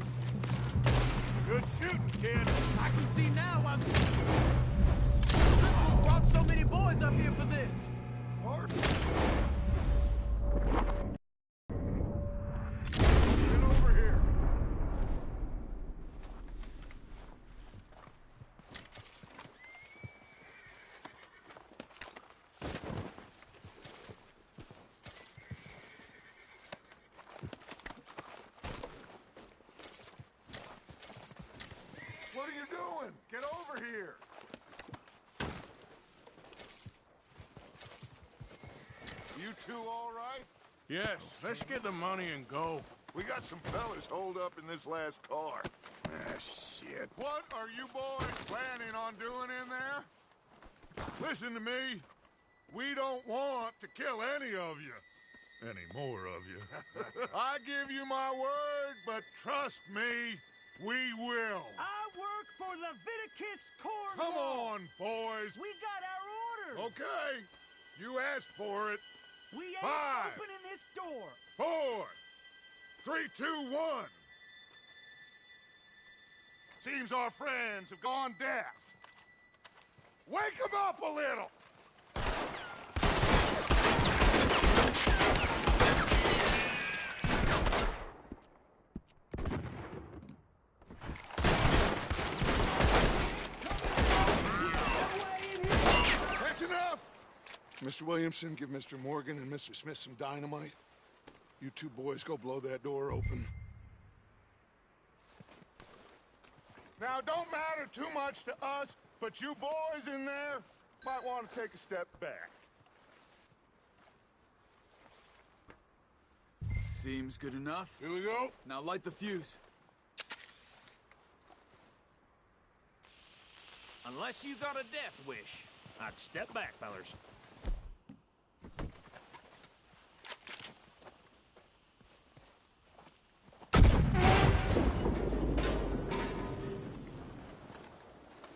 Good shooting, kid. I can see now why Crystal brought so many boys up here for this. Get over here. What are you doing? Get over here. You two all right? Yes, let's get the money and go. We got some fellas holed up in this last car. Ah, shit. What are you boys planning on doing in there? Listen to me. We don't want to kill any of you. Any more of you. I give you my word, but trust me, we will. I work for Leviticus Corps. Come on, boys. We got our orders. Okay. You asked for it. We ain't 5, opening this door. 4, 3, 2, 1. Seems our friends have gone deaf. Wake them up a little. That's enough. Mr. Williamson, give Mr. Morgan and Mr. Smith some dynamite. You two boys go blow that door open. Now, don't matter too much to us, but you boys in there might want to take a step back. Seems good enough. Here we go. Now light the fuse. Unless you got a death wish, I'd step back, fellers.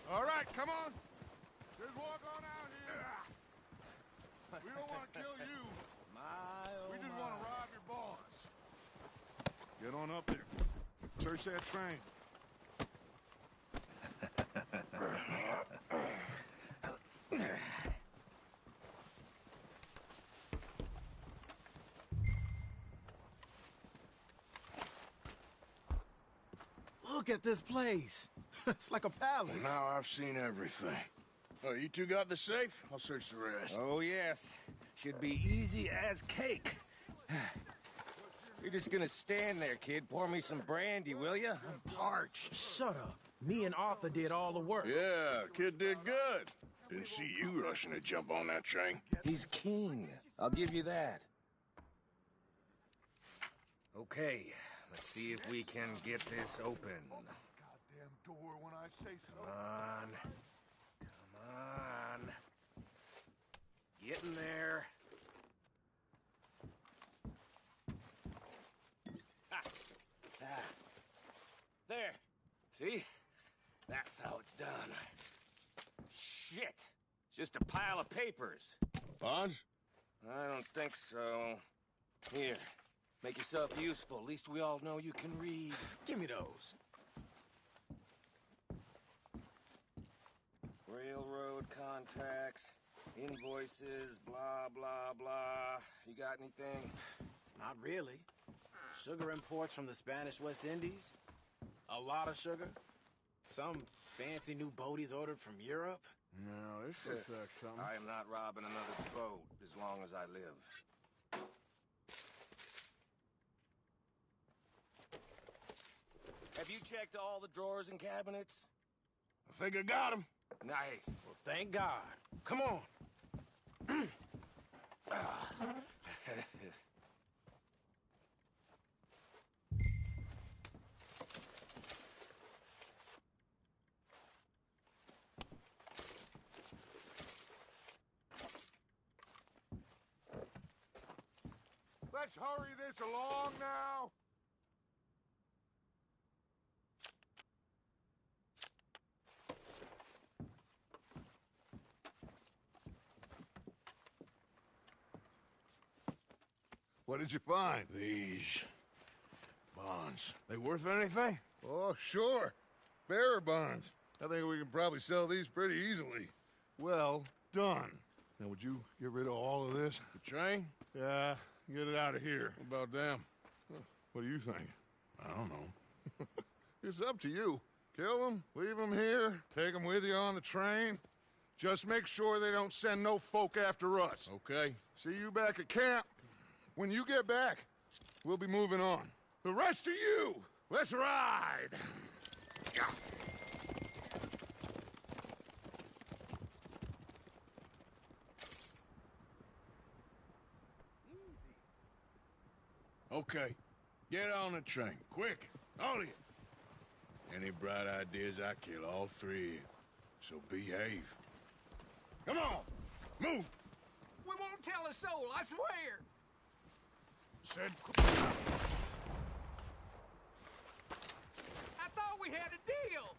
All right, come on. Just walk on out here. We don't want to kill you. We just want to rob your boss. Get on up there. Search that train. Look at this place. It's like a palace. Well, now I've seen everything. Oh, you two got the safe? I'll search the rest. Oh, yes. Should be easy as cake. You're just gonna stand there, kid. Pour me some brandy, will you? I'm parched. Shut up. Me and Arthur did all the work. Yeah, kid did good. Didn't see you rushing to jump on that train. He's king. I'll give you that. Okay, let's see if we can get this open. Goddamn door when I say so. Come on. Get in there. There. See? That's how it's done. Shit. It's just a pile of papers. Bonds? I don't think so. Here. Make yourself useful. At least we all know you can read. Give me those. Railroad contracts, invoices, blah, blah, blah. You got anything? Not really. Sugar imports from the Spanish West Indies. A lot of sugar. Some fancy new boat he's ordered from Europe. No, this looks like something. I am not robbing another boat as long as I live. Have you checked all the drawers and cabinets? I think I got him. Nice. Well, thank God. Come on. Let's hurry this along now. What did you find? These bonds. They worth anything? Oh, sure. Bearer bonds. I think we can probably sell these pretty easily. Well done. Now, would you get rid of all of this? The train? Yeah, get it out of here. What about them? What do you think? I don't know. It's up to you. Kill them, leave them here, take them with you on the train. Just make sure they don't send no folk after us. Okay. See you back at camp. When you get back, we'll be moving on. The rest of you, let's ride! Okay. Get on the train. Quick. All of you. Any bright ideas, I kill all three of you. So behave. Come on! Move! We won't tell a soul, I swear! Said... I thought we had a deal!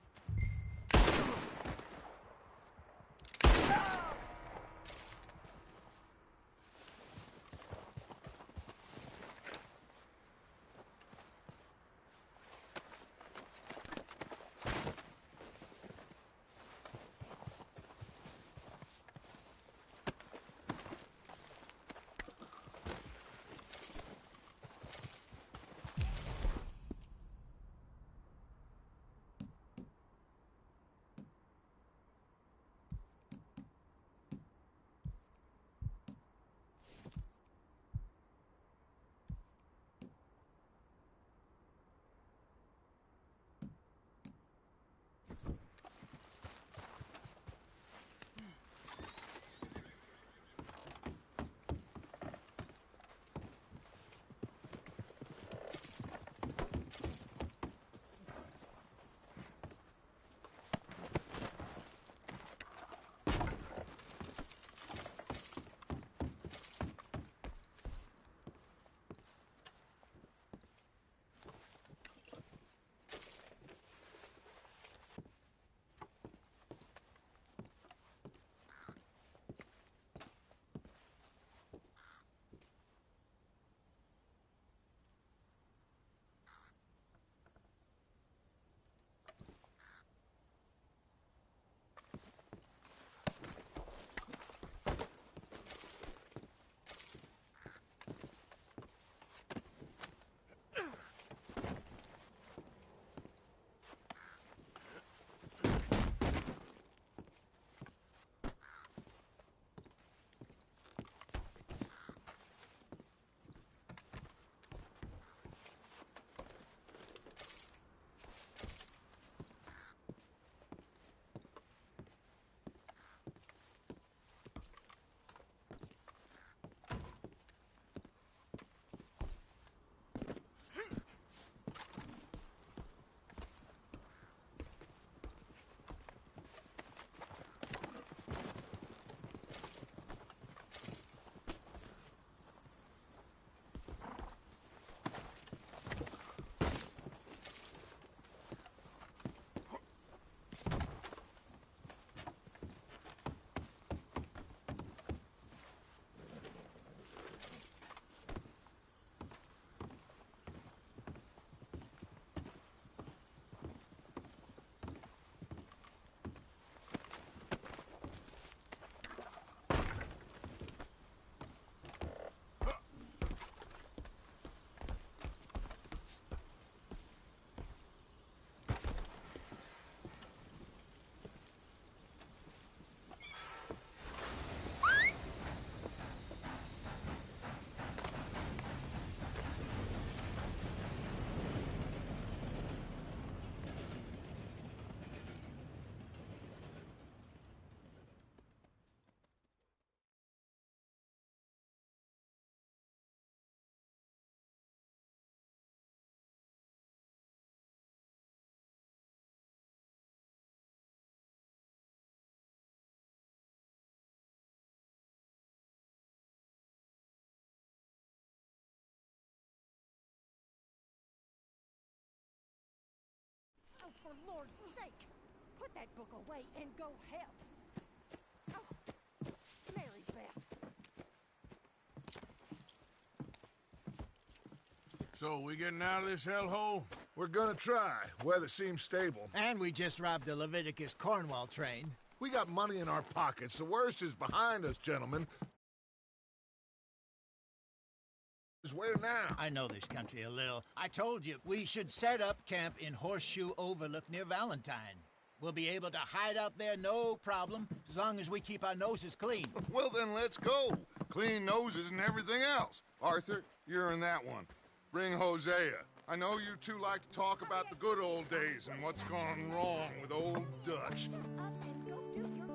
for Lord's sake! Put that book away and go help! Oh, Mary Beth. So, we getting out of this hellhole? We're gonna try. Weather seems stable. And we just robbed the Leviticus Cornwall train. We got money in our pockets. The worst is behind us, gentlemen. Where now? I know this country a little. I told you, we should set up camp in Horseshoe Overlook near Valentine. We'll be able to hide out there, no problem, as long as we keep our noses clean. Well, then let's go. Clean noses and everything else. Arthur, you're in that one. Bring Hosea. I know you two like to talk about the good old days and what's gone wrong with old Dutch. Up and go do your job.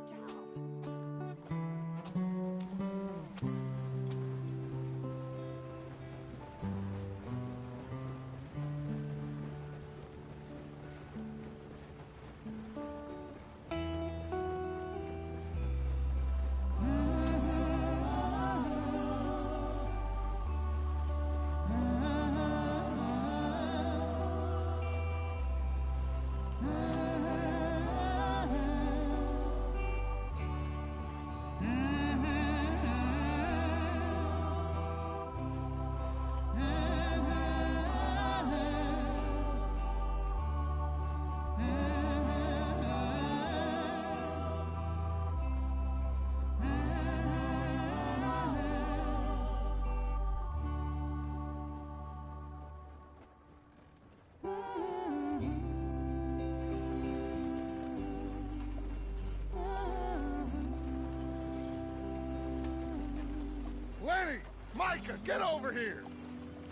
Lenny! Micah, get over here!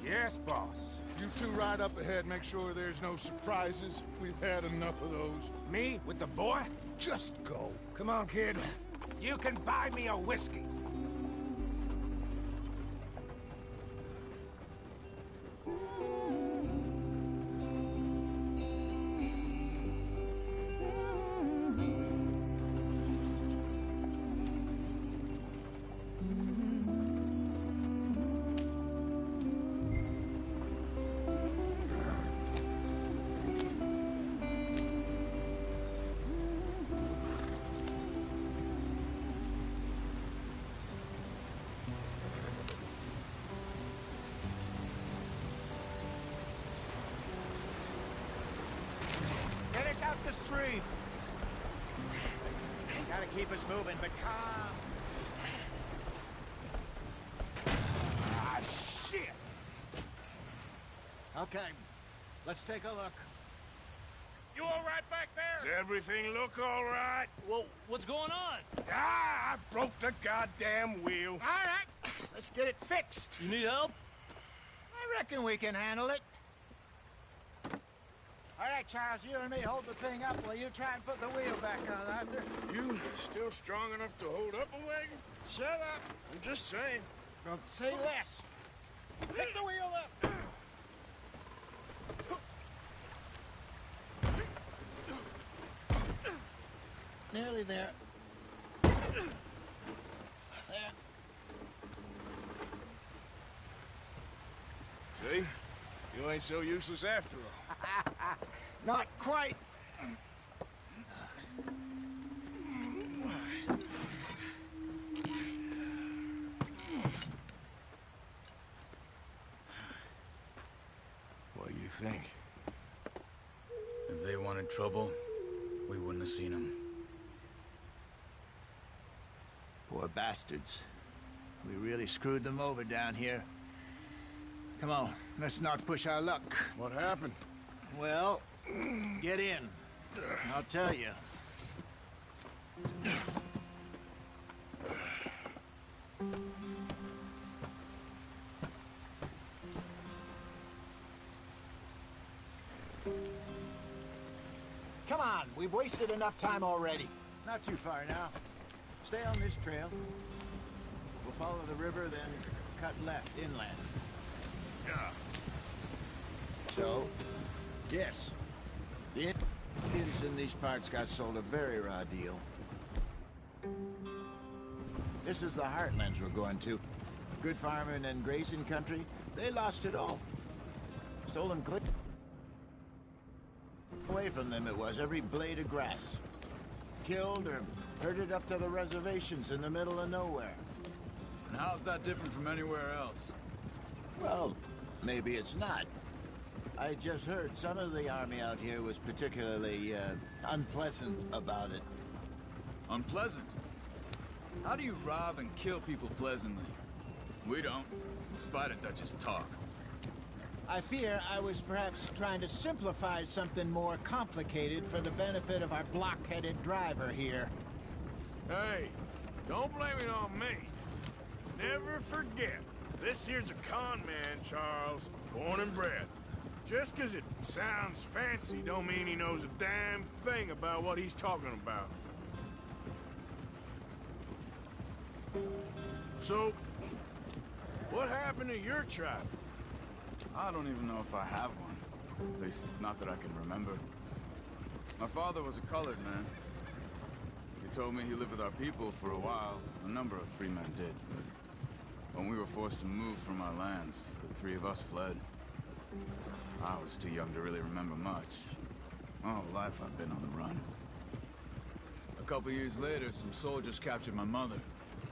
Yes, boss. You two ride up ahead, make sure there's no surprises. We've had enough of those. Me with the boy? Just go. Come on, kid. You can buy me a whiskey. Get us out the street. Gotta keep us moving, but calm. Ah, shit! Okay, let's take a look. You all right back Does there? everything look all right? Well, what's going on? Ah, I broke the goddamn wheel. All right, let's get it fixed. You need help? I reckon we can handle it. All right, Charles, you and me hold the thing up while you try and put the wheel back on, Arthur. You still strong enough to hold up a wagon? Shut up. I'm just saying. Don't say less. Pick the wheel up. Nearly there. There. See? You ain't so useless after all. Not quite. What do you think? If they wanted trouble, we wouldn't have seen them. Poor bastards. We really screwed them over down here. Come on, let's not push our luck. What happened? Well, get in. I'll tell you. Come on, we've wasted enough time already. Not too far now. Stay on this trail. We'll follow the river, then cut left inland. Yeah. So, yes, the Indians in these parts got sold a very raw deal. This is the heartlands we're going to. Good farming and grazing country, they lost it all. Stolen clip. away from them it was, every blade of grass. Killed or herded up to the reservations in the middle of nowhere. And how's that different from anywhere else? Well, maybe it's not. I just heard some of the army out here was particularly, unpleasant about it. Unpleasant? How do you rob and kill people pleasantly? We don't, in spite of Dutch's talk. I fear I was perhaps trying to simplify something more complicated for the benefit of our block-headed driver here. Hey, don't blame it on me. Never forget, this here's a con man, Charles, born and bred. Just 'cause it sounds fancy don't mean he knows a damn thing about what he's talking about. So, what happened to your tribe? I don't even know if I have one. At least, not that I can remember. My father was a colored man. He told me he lived with our people for a while. A number of free men did, but when we were forced to move from our lands, the three of us fled. I was too young to really remember much. My whole life I've been on the run. A couple years later, some soldiers captured my mother.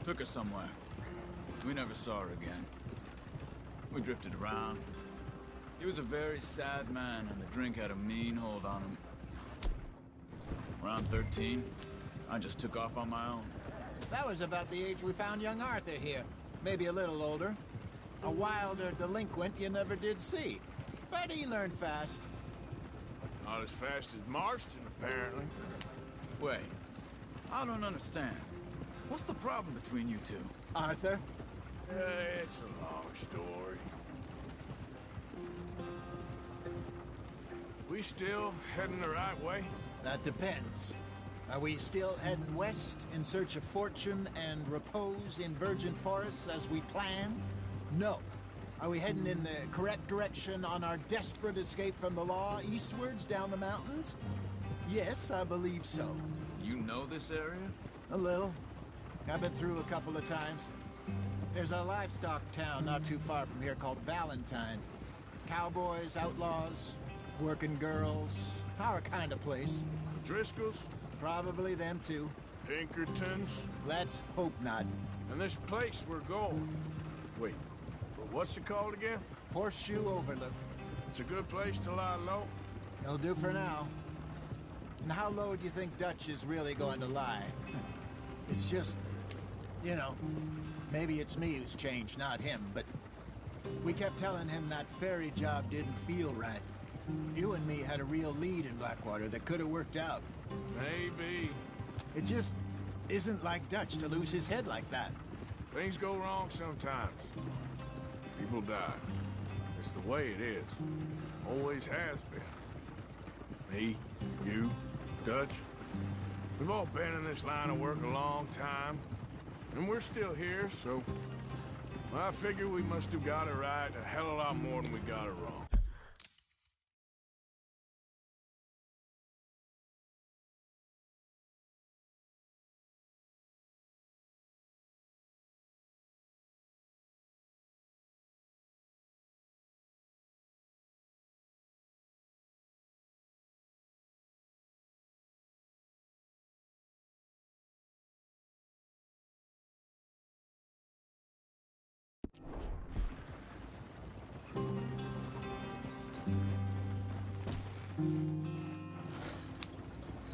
Took her somewhere. We never saw her again. We drifted around. He was a very sad man, and the drink had a mean hold on him. Around 13, I just took off on my own. That was about the age we found young Arthur here. Maybe a little older. A wilder delinquent you never did see. But he learned fast. Not as fast as Marston, apparently. Wait, I don't understand. What's the problem between you two? Arthur? It's a long story. We still heading the right way? That depends. Are we still heading west in search of fortune and repose in virgin forests as we planned? No. Are we heading in the correct direction on our desperate escape from the law eastwards down the mountains? Yes, I believe so. You know this area? A little. I've been through a couple of times. There's a livestock town not too far from here called Valentine. Cowboys, outlaws, working girls, our kind of place. Driscoll's? Probably them too. Pinkertons? Let's hope not. And this place we're going. Wait, what's it called again? Horseshoe Overlook. It's a good place to lie low? It'll do for now. And how low do you think Dutch is really going to lie? It's just, you know, maybe it's me who's changed, not him, but we kept telling him that ferry job didn't feel right. You and me had a real lead in Blackwater that could have worked out. Maybe. It just isn't like Dutch to lose his head like that. Things go wrong sometimes. People die. It's the way it is. Always has been. Me, you, Dutch. We've all been in this line of work a long time. And we're still here, so I figure we must have got it right a hell of a lot more than we got it wrong.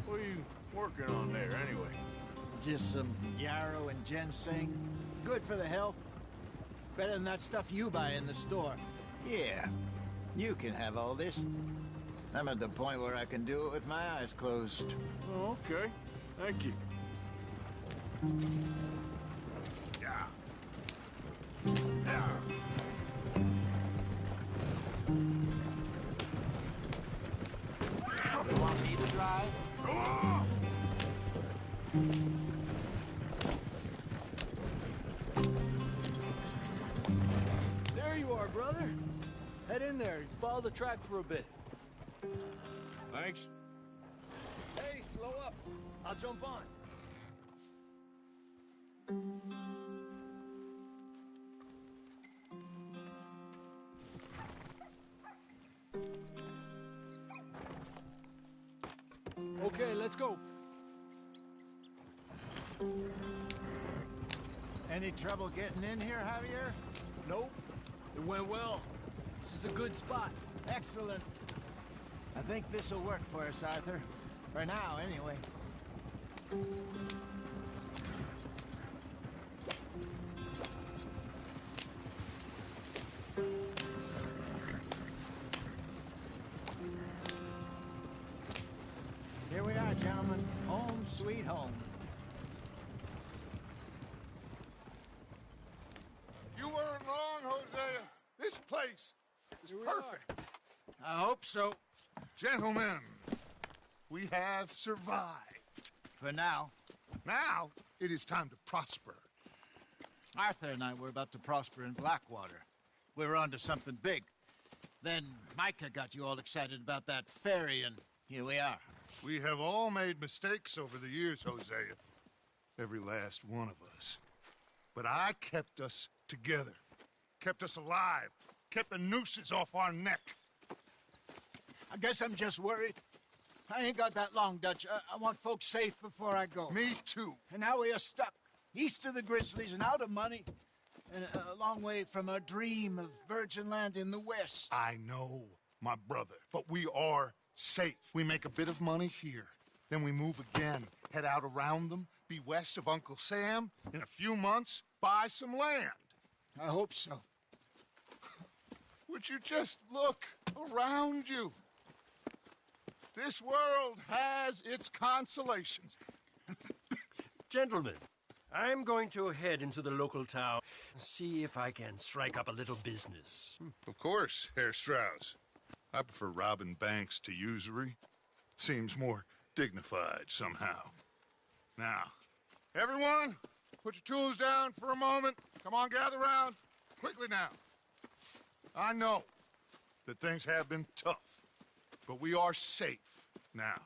What are you working on there, anyway? Just some yarrow and ginseng. Good for the health. Better than that stuff you buy in the store. Yeah, you can have all this. I'm at the point where I can do it with my eyes closed. Oh, okay. Thank you. Yeah. Yeah. You want me to drive? Go on! There you are, brother. Head in there. Follow the track for a bit. Thanks. Hey, slow up. I'll jump on. let's go. Any trouble getting in here, Javier? Nope. It went well. This is a good spot. Excellent. I think this'll work for us, Arthur. For now, anyway. Here we are, gentlemen. Home sweet home. You weren't wrong, Hosea. This place is perfect. I hope so. Gentlemen, we have survived. For now. Now, it is time to prosper. Arthur and I were about to prosper in Blackwater. We were onto something big. Then Micah got you all excited about that ferry, and here we are. We have all made mistakes over the years, Hosea. Every last one of us. But I kept us together. Kept us alive. Kept the nooses off our neck. I guess I'm just worried. I ain't got that long, Dutch. I want folks safe before I go. Me too. And now we are stuck, east of the Grizzlies and out of money, and a long way from our dream of virgin land in the west. I know, my brother, but we are safe. We make a bit of money here, then we move again, head out around them, be west of Uncle Sam, in a few months, buy some land. I hope so. Would you just look around you? This world has its consolations. Gentlemen, I'm going to head into the local town and see if I can strike up a little business. Of course, Herr Strauss. I prefer robbing banks to usury. Seems more dignified somehow. Now, everyone, put your tools down for a moment. Come on, gather round. Quickly now. I know that things have been tough, but we are safe now,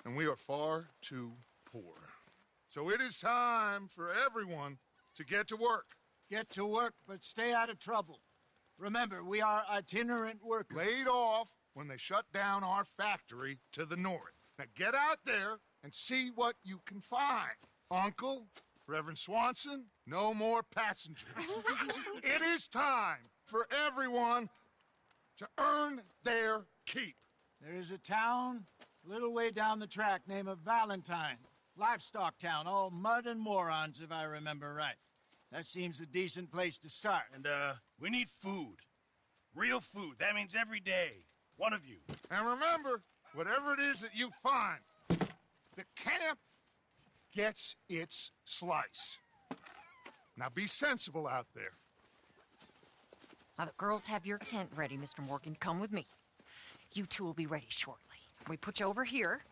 and we are far too poor. So it is time for everyone to get to work. Get to work, but stay out of trouble. Remember, we are itinerant workers. Laid off when they shut down our factory to the north. Now get out there and see what you can find. Uncle, Reverend Swanson, no more passengers. It is time for everyone to earn their keep. There is a town a little way down the track named Valentine. Livestock town, all mud and morons, if I remember right. That seems a decent place to start. And, we need food. Real food. That means every day. One of you. And remember, whatever it is that you find, the camp gets its slice. Now be sensible out there. Now, the girls have your tent ready, Mr. Morgan. Come with me. You two will be ready shortly. We put you over here.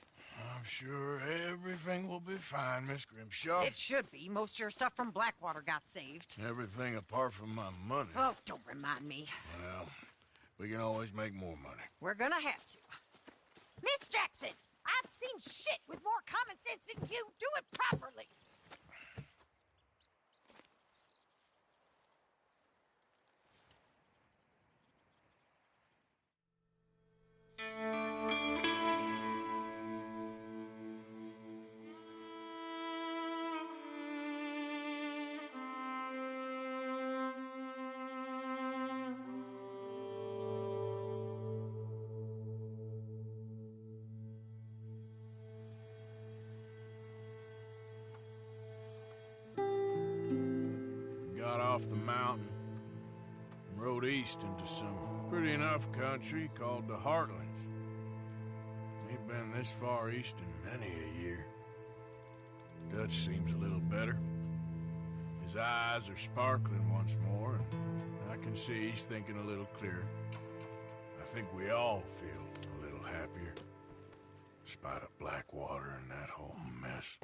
I'm sure everything will be fine, Miss Grimshaw. It should be. Most of your stuff from Blackwater got saved. Everything apart from my money. Oh, don't remind me. Well, we can always make more money. We're gonna have to. Miss Jackson, I've seen shit with more common sense than you. Do it properly. Got off the mountain and rode east into some pretty enough country called the Heartlands. Ain't been this far east in many a year. Dutch seems a little better. His eyes are sparkling once more, and I can see he's thinking a little clearer. I think we all feel a little happier, in spite of Blackwater and that whole mess.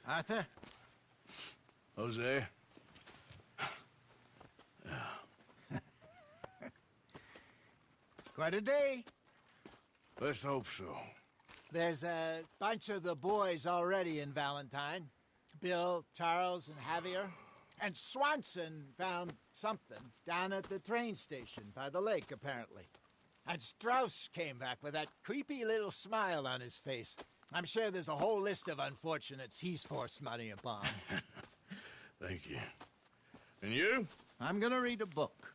Arthur? Jose? Quite a day. Let's hope so. There's a bunch of the boys already in Valentine. Bill, Charles, and Javier. And Swanson found something down at the train station by the lake, apparently. And Strauss came back with that creepy little smile on his face. I'm sure there's a whole list of unfortunates he's forced money upon. Thank you. And you? I'm gonna read a book.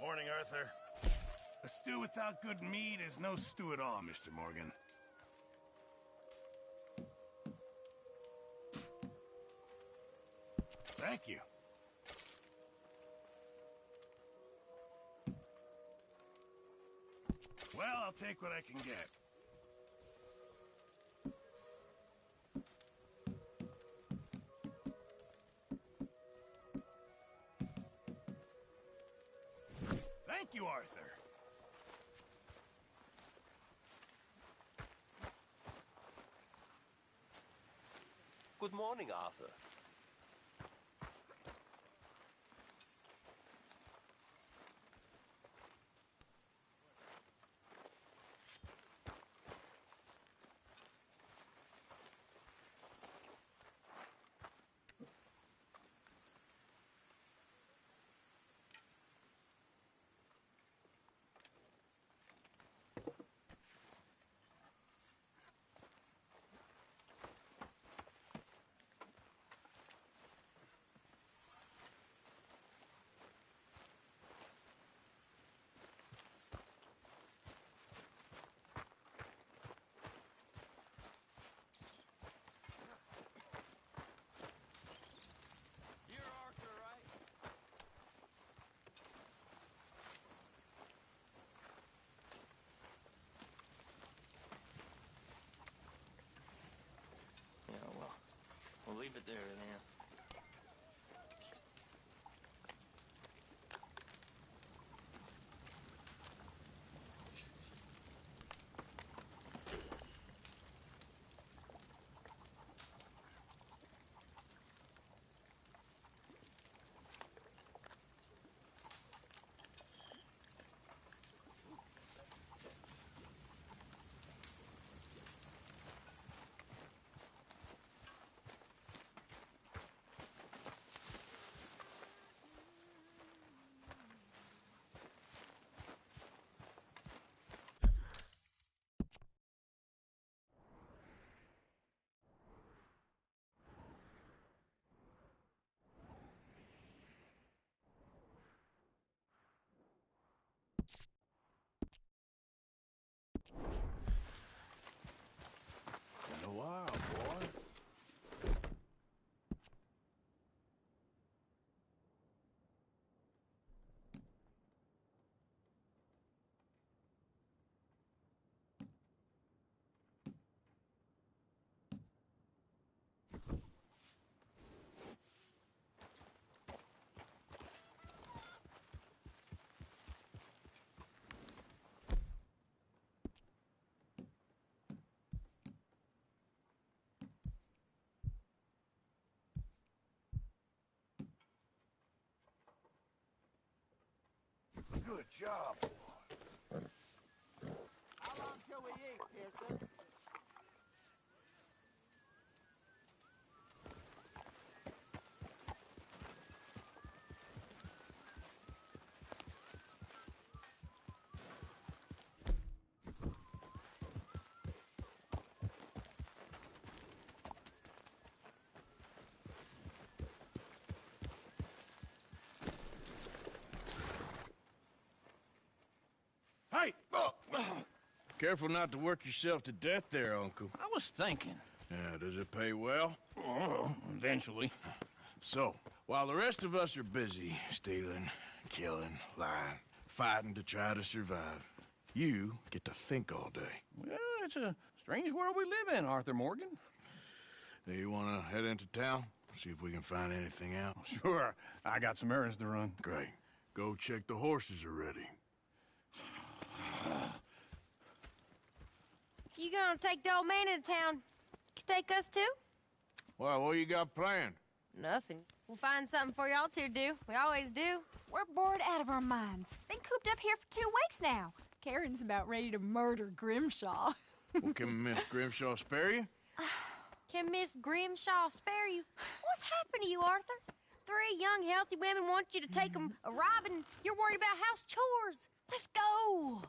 Morning, Arthur. A stew without good meat is no stew at all, Mr. Morgan. Thank you. Well, I'll take what I can get. Thank you, Arthur. Good morning, Arthur. We'll leave it there then. Been a while, boy. Good job, boy. How long till we eat, Pearson? Hey! Oh. Careful not to work yourself to death there, Uncle. I was thinking. Yeah, does it pay well? Oh, eventually. So, while the rest of us are busy stealing, killing, lying, fighting to try to survive, you get to think all day. Well, it's a strange world we live in, Arthur Morgan. Do you want to head into town? See if we can find anything out? Sure. I got some errands to run. Great. Go check the horses are ready. You gonna take the old man into town? You take us too? Well, what you got planned? Nothing. We'll find something for y'all to do. We always do. We're bored out of our minds. Been cooped up here for 2 weeks now. Karen's about ready to murder Grimshaw. Well, can Miss Grimshaw spare you? Can Miss Grimshaw spare you? What's happened to you, Arthur? 3 young, healthy women want you to take them a robbing. You're worried about house chores. Let's go.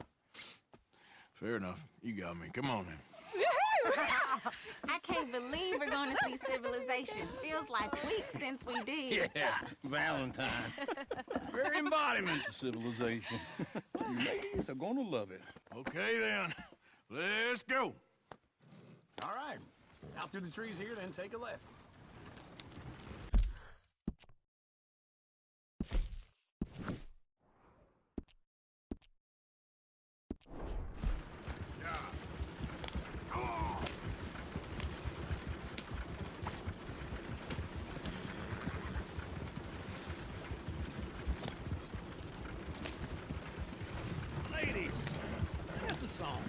Fair enough. You got me. Come on, then. I can't believe we're going to see civilization. Feels like weeks since we did. Yeah, Valentine. Very embodiment of civilization. You ladies are gonna love it. Okay, then. Let's go. All right. Out through the trees here, then take a left. Ladies, that's a song.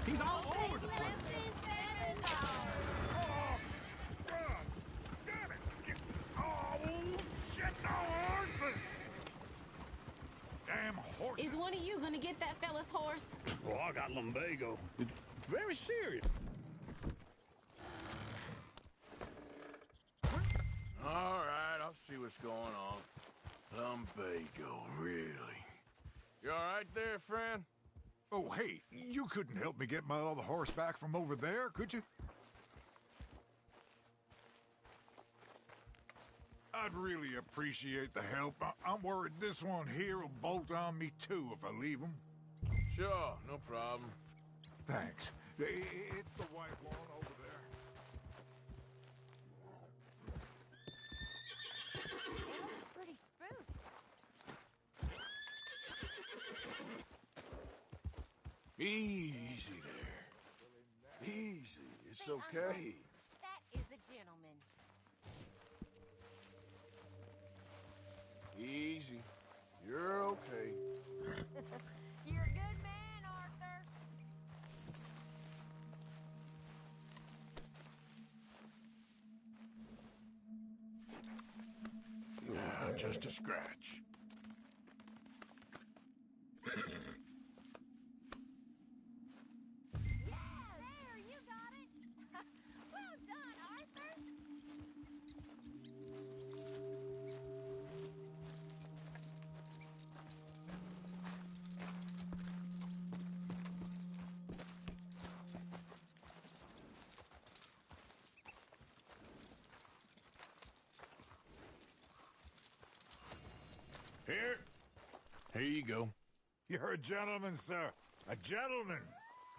He's all over the place. Damn horse. Is one of you going to get that fella's horse? Oh, I got lumbago. It's very serious. All right, I'll see what's going on. Lumbago, really? You all right there, friend? Oh, hey, you couldn't help me get my other horse back from over there, could you? I'd really appreciate the help. I'm worried this one here will bolt on me too if I leave him. Sure, no problem. Thanks. It's the white one over there. It looks pretty spooked. Easy there. Easy. It's okay. That is a gentleman. Easy. You're okay. You're a good man, Arthur. Just a scratch. There, you got it. Well done, Arthur. Here you go. You're a gentleman, sir. A gentleman.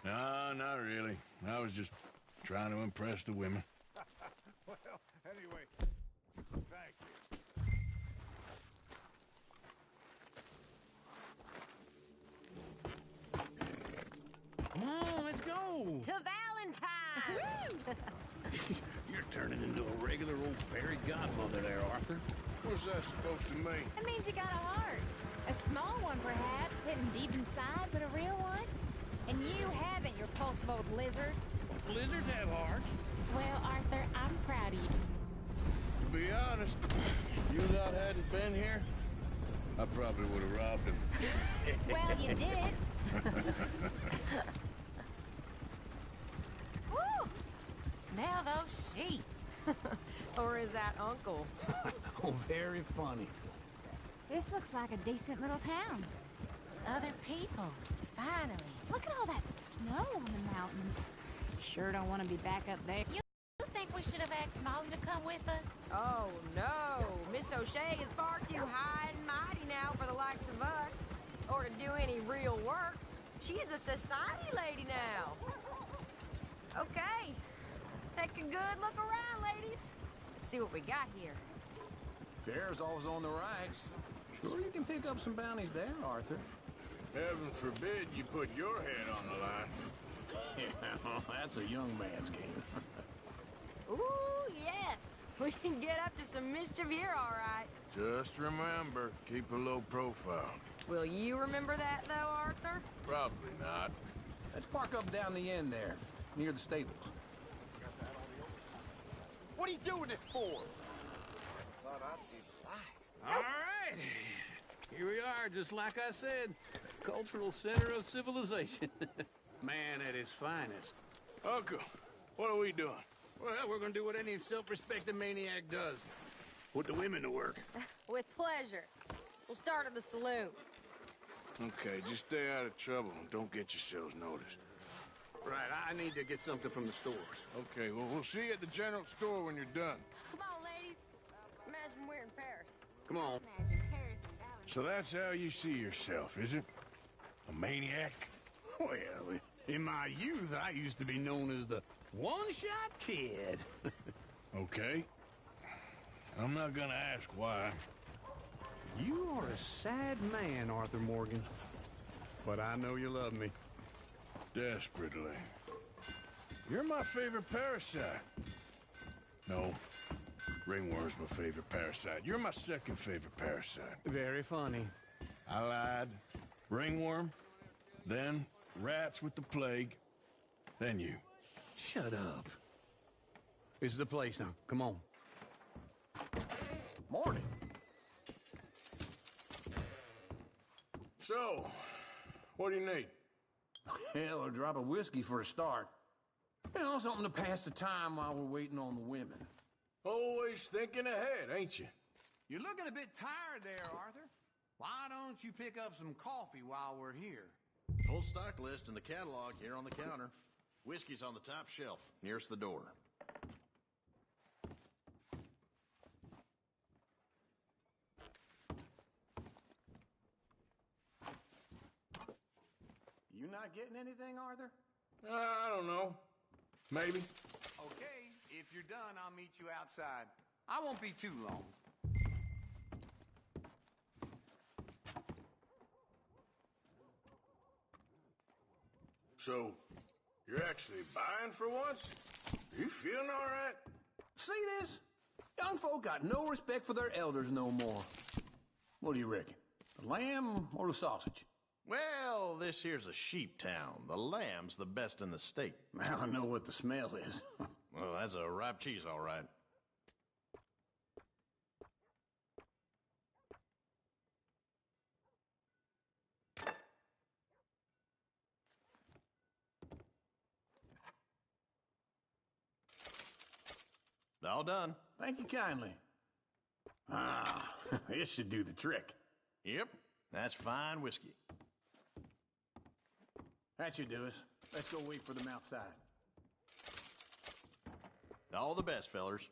No, not really. I was just trying to impress the women. Well, anyway, thank you. Come on, let's go. To Valentine. You're turning into a regular old fairy godmother there, Arthur. What's that supposed to mean? That means you got a heart. A small one, perhaps, hidden deep inside, but a real one. And you haven't, you repulsive old lizard. Lizards have hearts. Well, Arthur, I'm proud of you. To be honest, if you lot hadn't been here, I probably would have robbed him. Well, you did. Woo! Smell those sheep. Or is that Uncle? Oh, very funny. This looks like a decent little town. Other people. Finally. Look at all that snow on the mountains. Sure don't want to be back up there. You think we should have asked Molly to come with us? Oh, no. Miss O'Shea is far too high and mighty now for the likes of us. Or to do any real work. She's a society lady now. Okay. Take a good look around, ladies. see what we got here. Fair's always on the right. Sure you can pick up some bounties there, Arthur. Heaven forbid you put your head on the line. Yeah, that's a young man's game. Ooh, yes! We can get up to some mischief here, all right. Just remember, keep a low profile. Will you remember that, though, Arthur? Probably not. Let's park up down the end there, near the stables. What are you doing it for? Thought I'd see the light. All right. Here we are, just like I said. Cultural center of civilization. Man at his finest. Uncle, what are we doing? Well, we're gonna do what any self-respecting maniac does. Put the women to work. With pleasure. We'll start at the saloon. Okay, just stay out of trouble and don't get yourselves noticed. Right, I need to get something from the stores. Okay, well, we'll see you at the general store when you're done. Come on, ladies. Imagine we're in Paris. Come on. So that's how you see yourself, is it? A maniac? Well, in my youth, I used to be known as the one-shot kid. Okay. I'm not gonna ask why. You are a sad man, Arthur Morgan. But I know you love me. Desperately. You're my favorite parasite. No. Ringworm's my favorite parasite. You're my second favorite parasite. Very funny. I lied. Ringworm, then rats with the plague, then you. Shut up. This is the place now. Come on. Morning. So, what do you need? Hell, a drop of whiskey for a start. You know, something to pass the time while we're waiting on the women. Always thinking ahead, ain't you? You're looking a bit tired there, Arthur. Why don't you pick up some coffee while we're here? Full stock list in the catalog here on the counter. Whiskey's on the top shelf, nearest the door. You not getting anything, Arthur? I don't know. Maybe. Okay, if you're done, I'll meet you outside. I won't be too long. So, you're actually buying for once? You feeling all right? See this? Young folk got no respect for their elders no more. What do you reckon? The lamb or the sausage? Well, this here's a sheep town. The lamb's the best in the state. I know what the smell is. Well, that's a ripe cheese, all right. All done. Thank you kindly. Ah, this should do the trick. Yep, that's fine whiskey. That should do us. Let's go wait for them outside. All the best, fellers.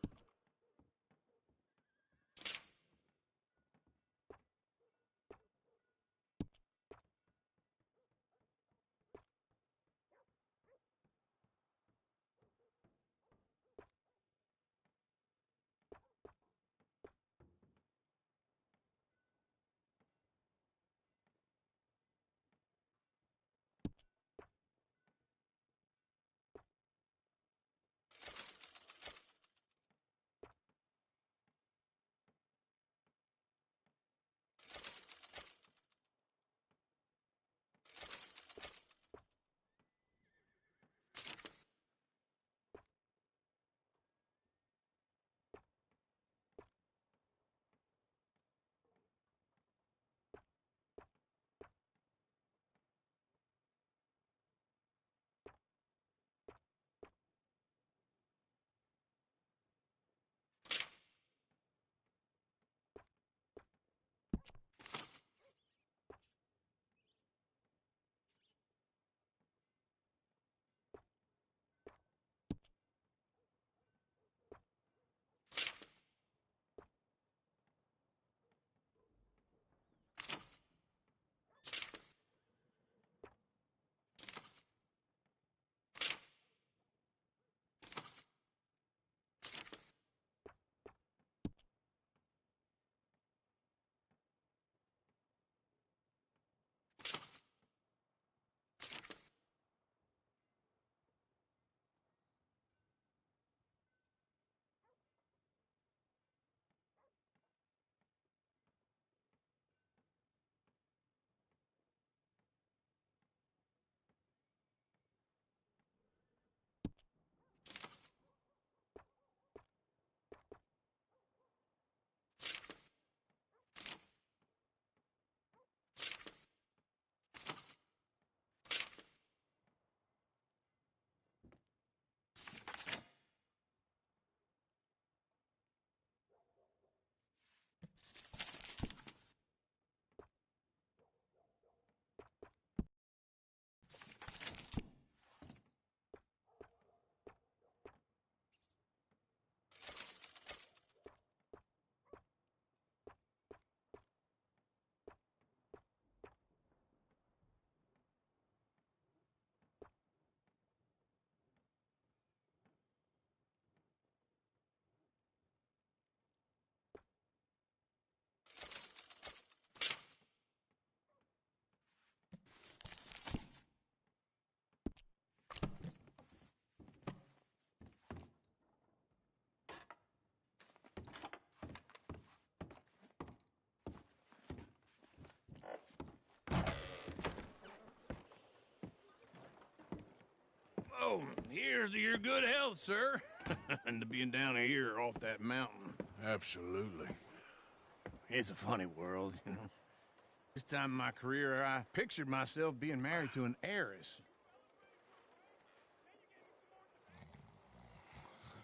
Here's to your good health, sir. And to being down here off that mountain. Absolutely. It's a funny world, you know. This time in my career, I pictured myself being married to an heiress.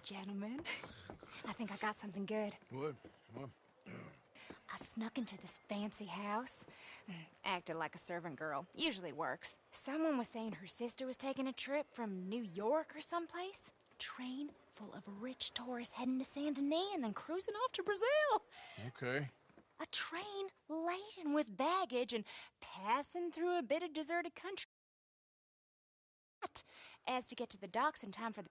Gentlemen, I think I got something good. What? I snuck into this fancy house, acted like a servant girl. Usually works. Someone was saying her sister was taking a trip from New York or someplace. Train full of rich tourists heading to Saint Denis and then cruising off to Brazil. Okay. A train laden with baggage and passing through a bit of deserted country. As to get to the docks in time for the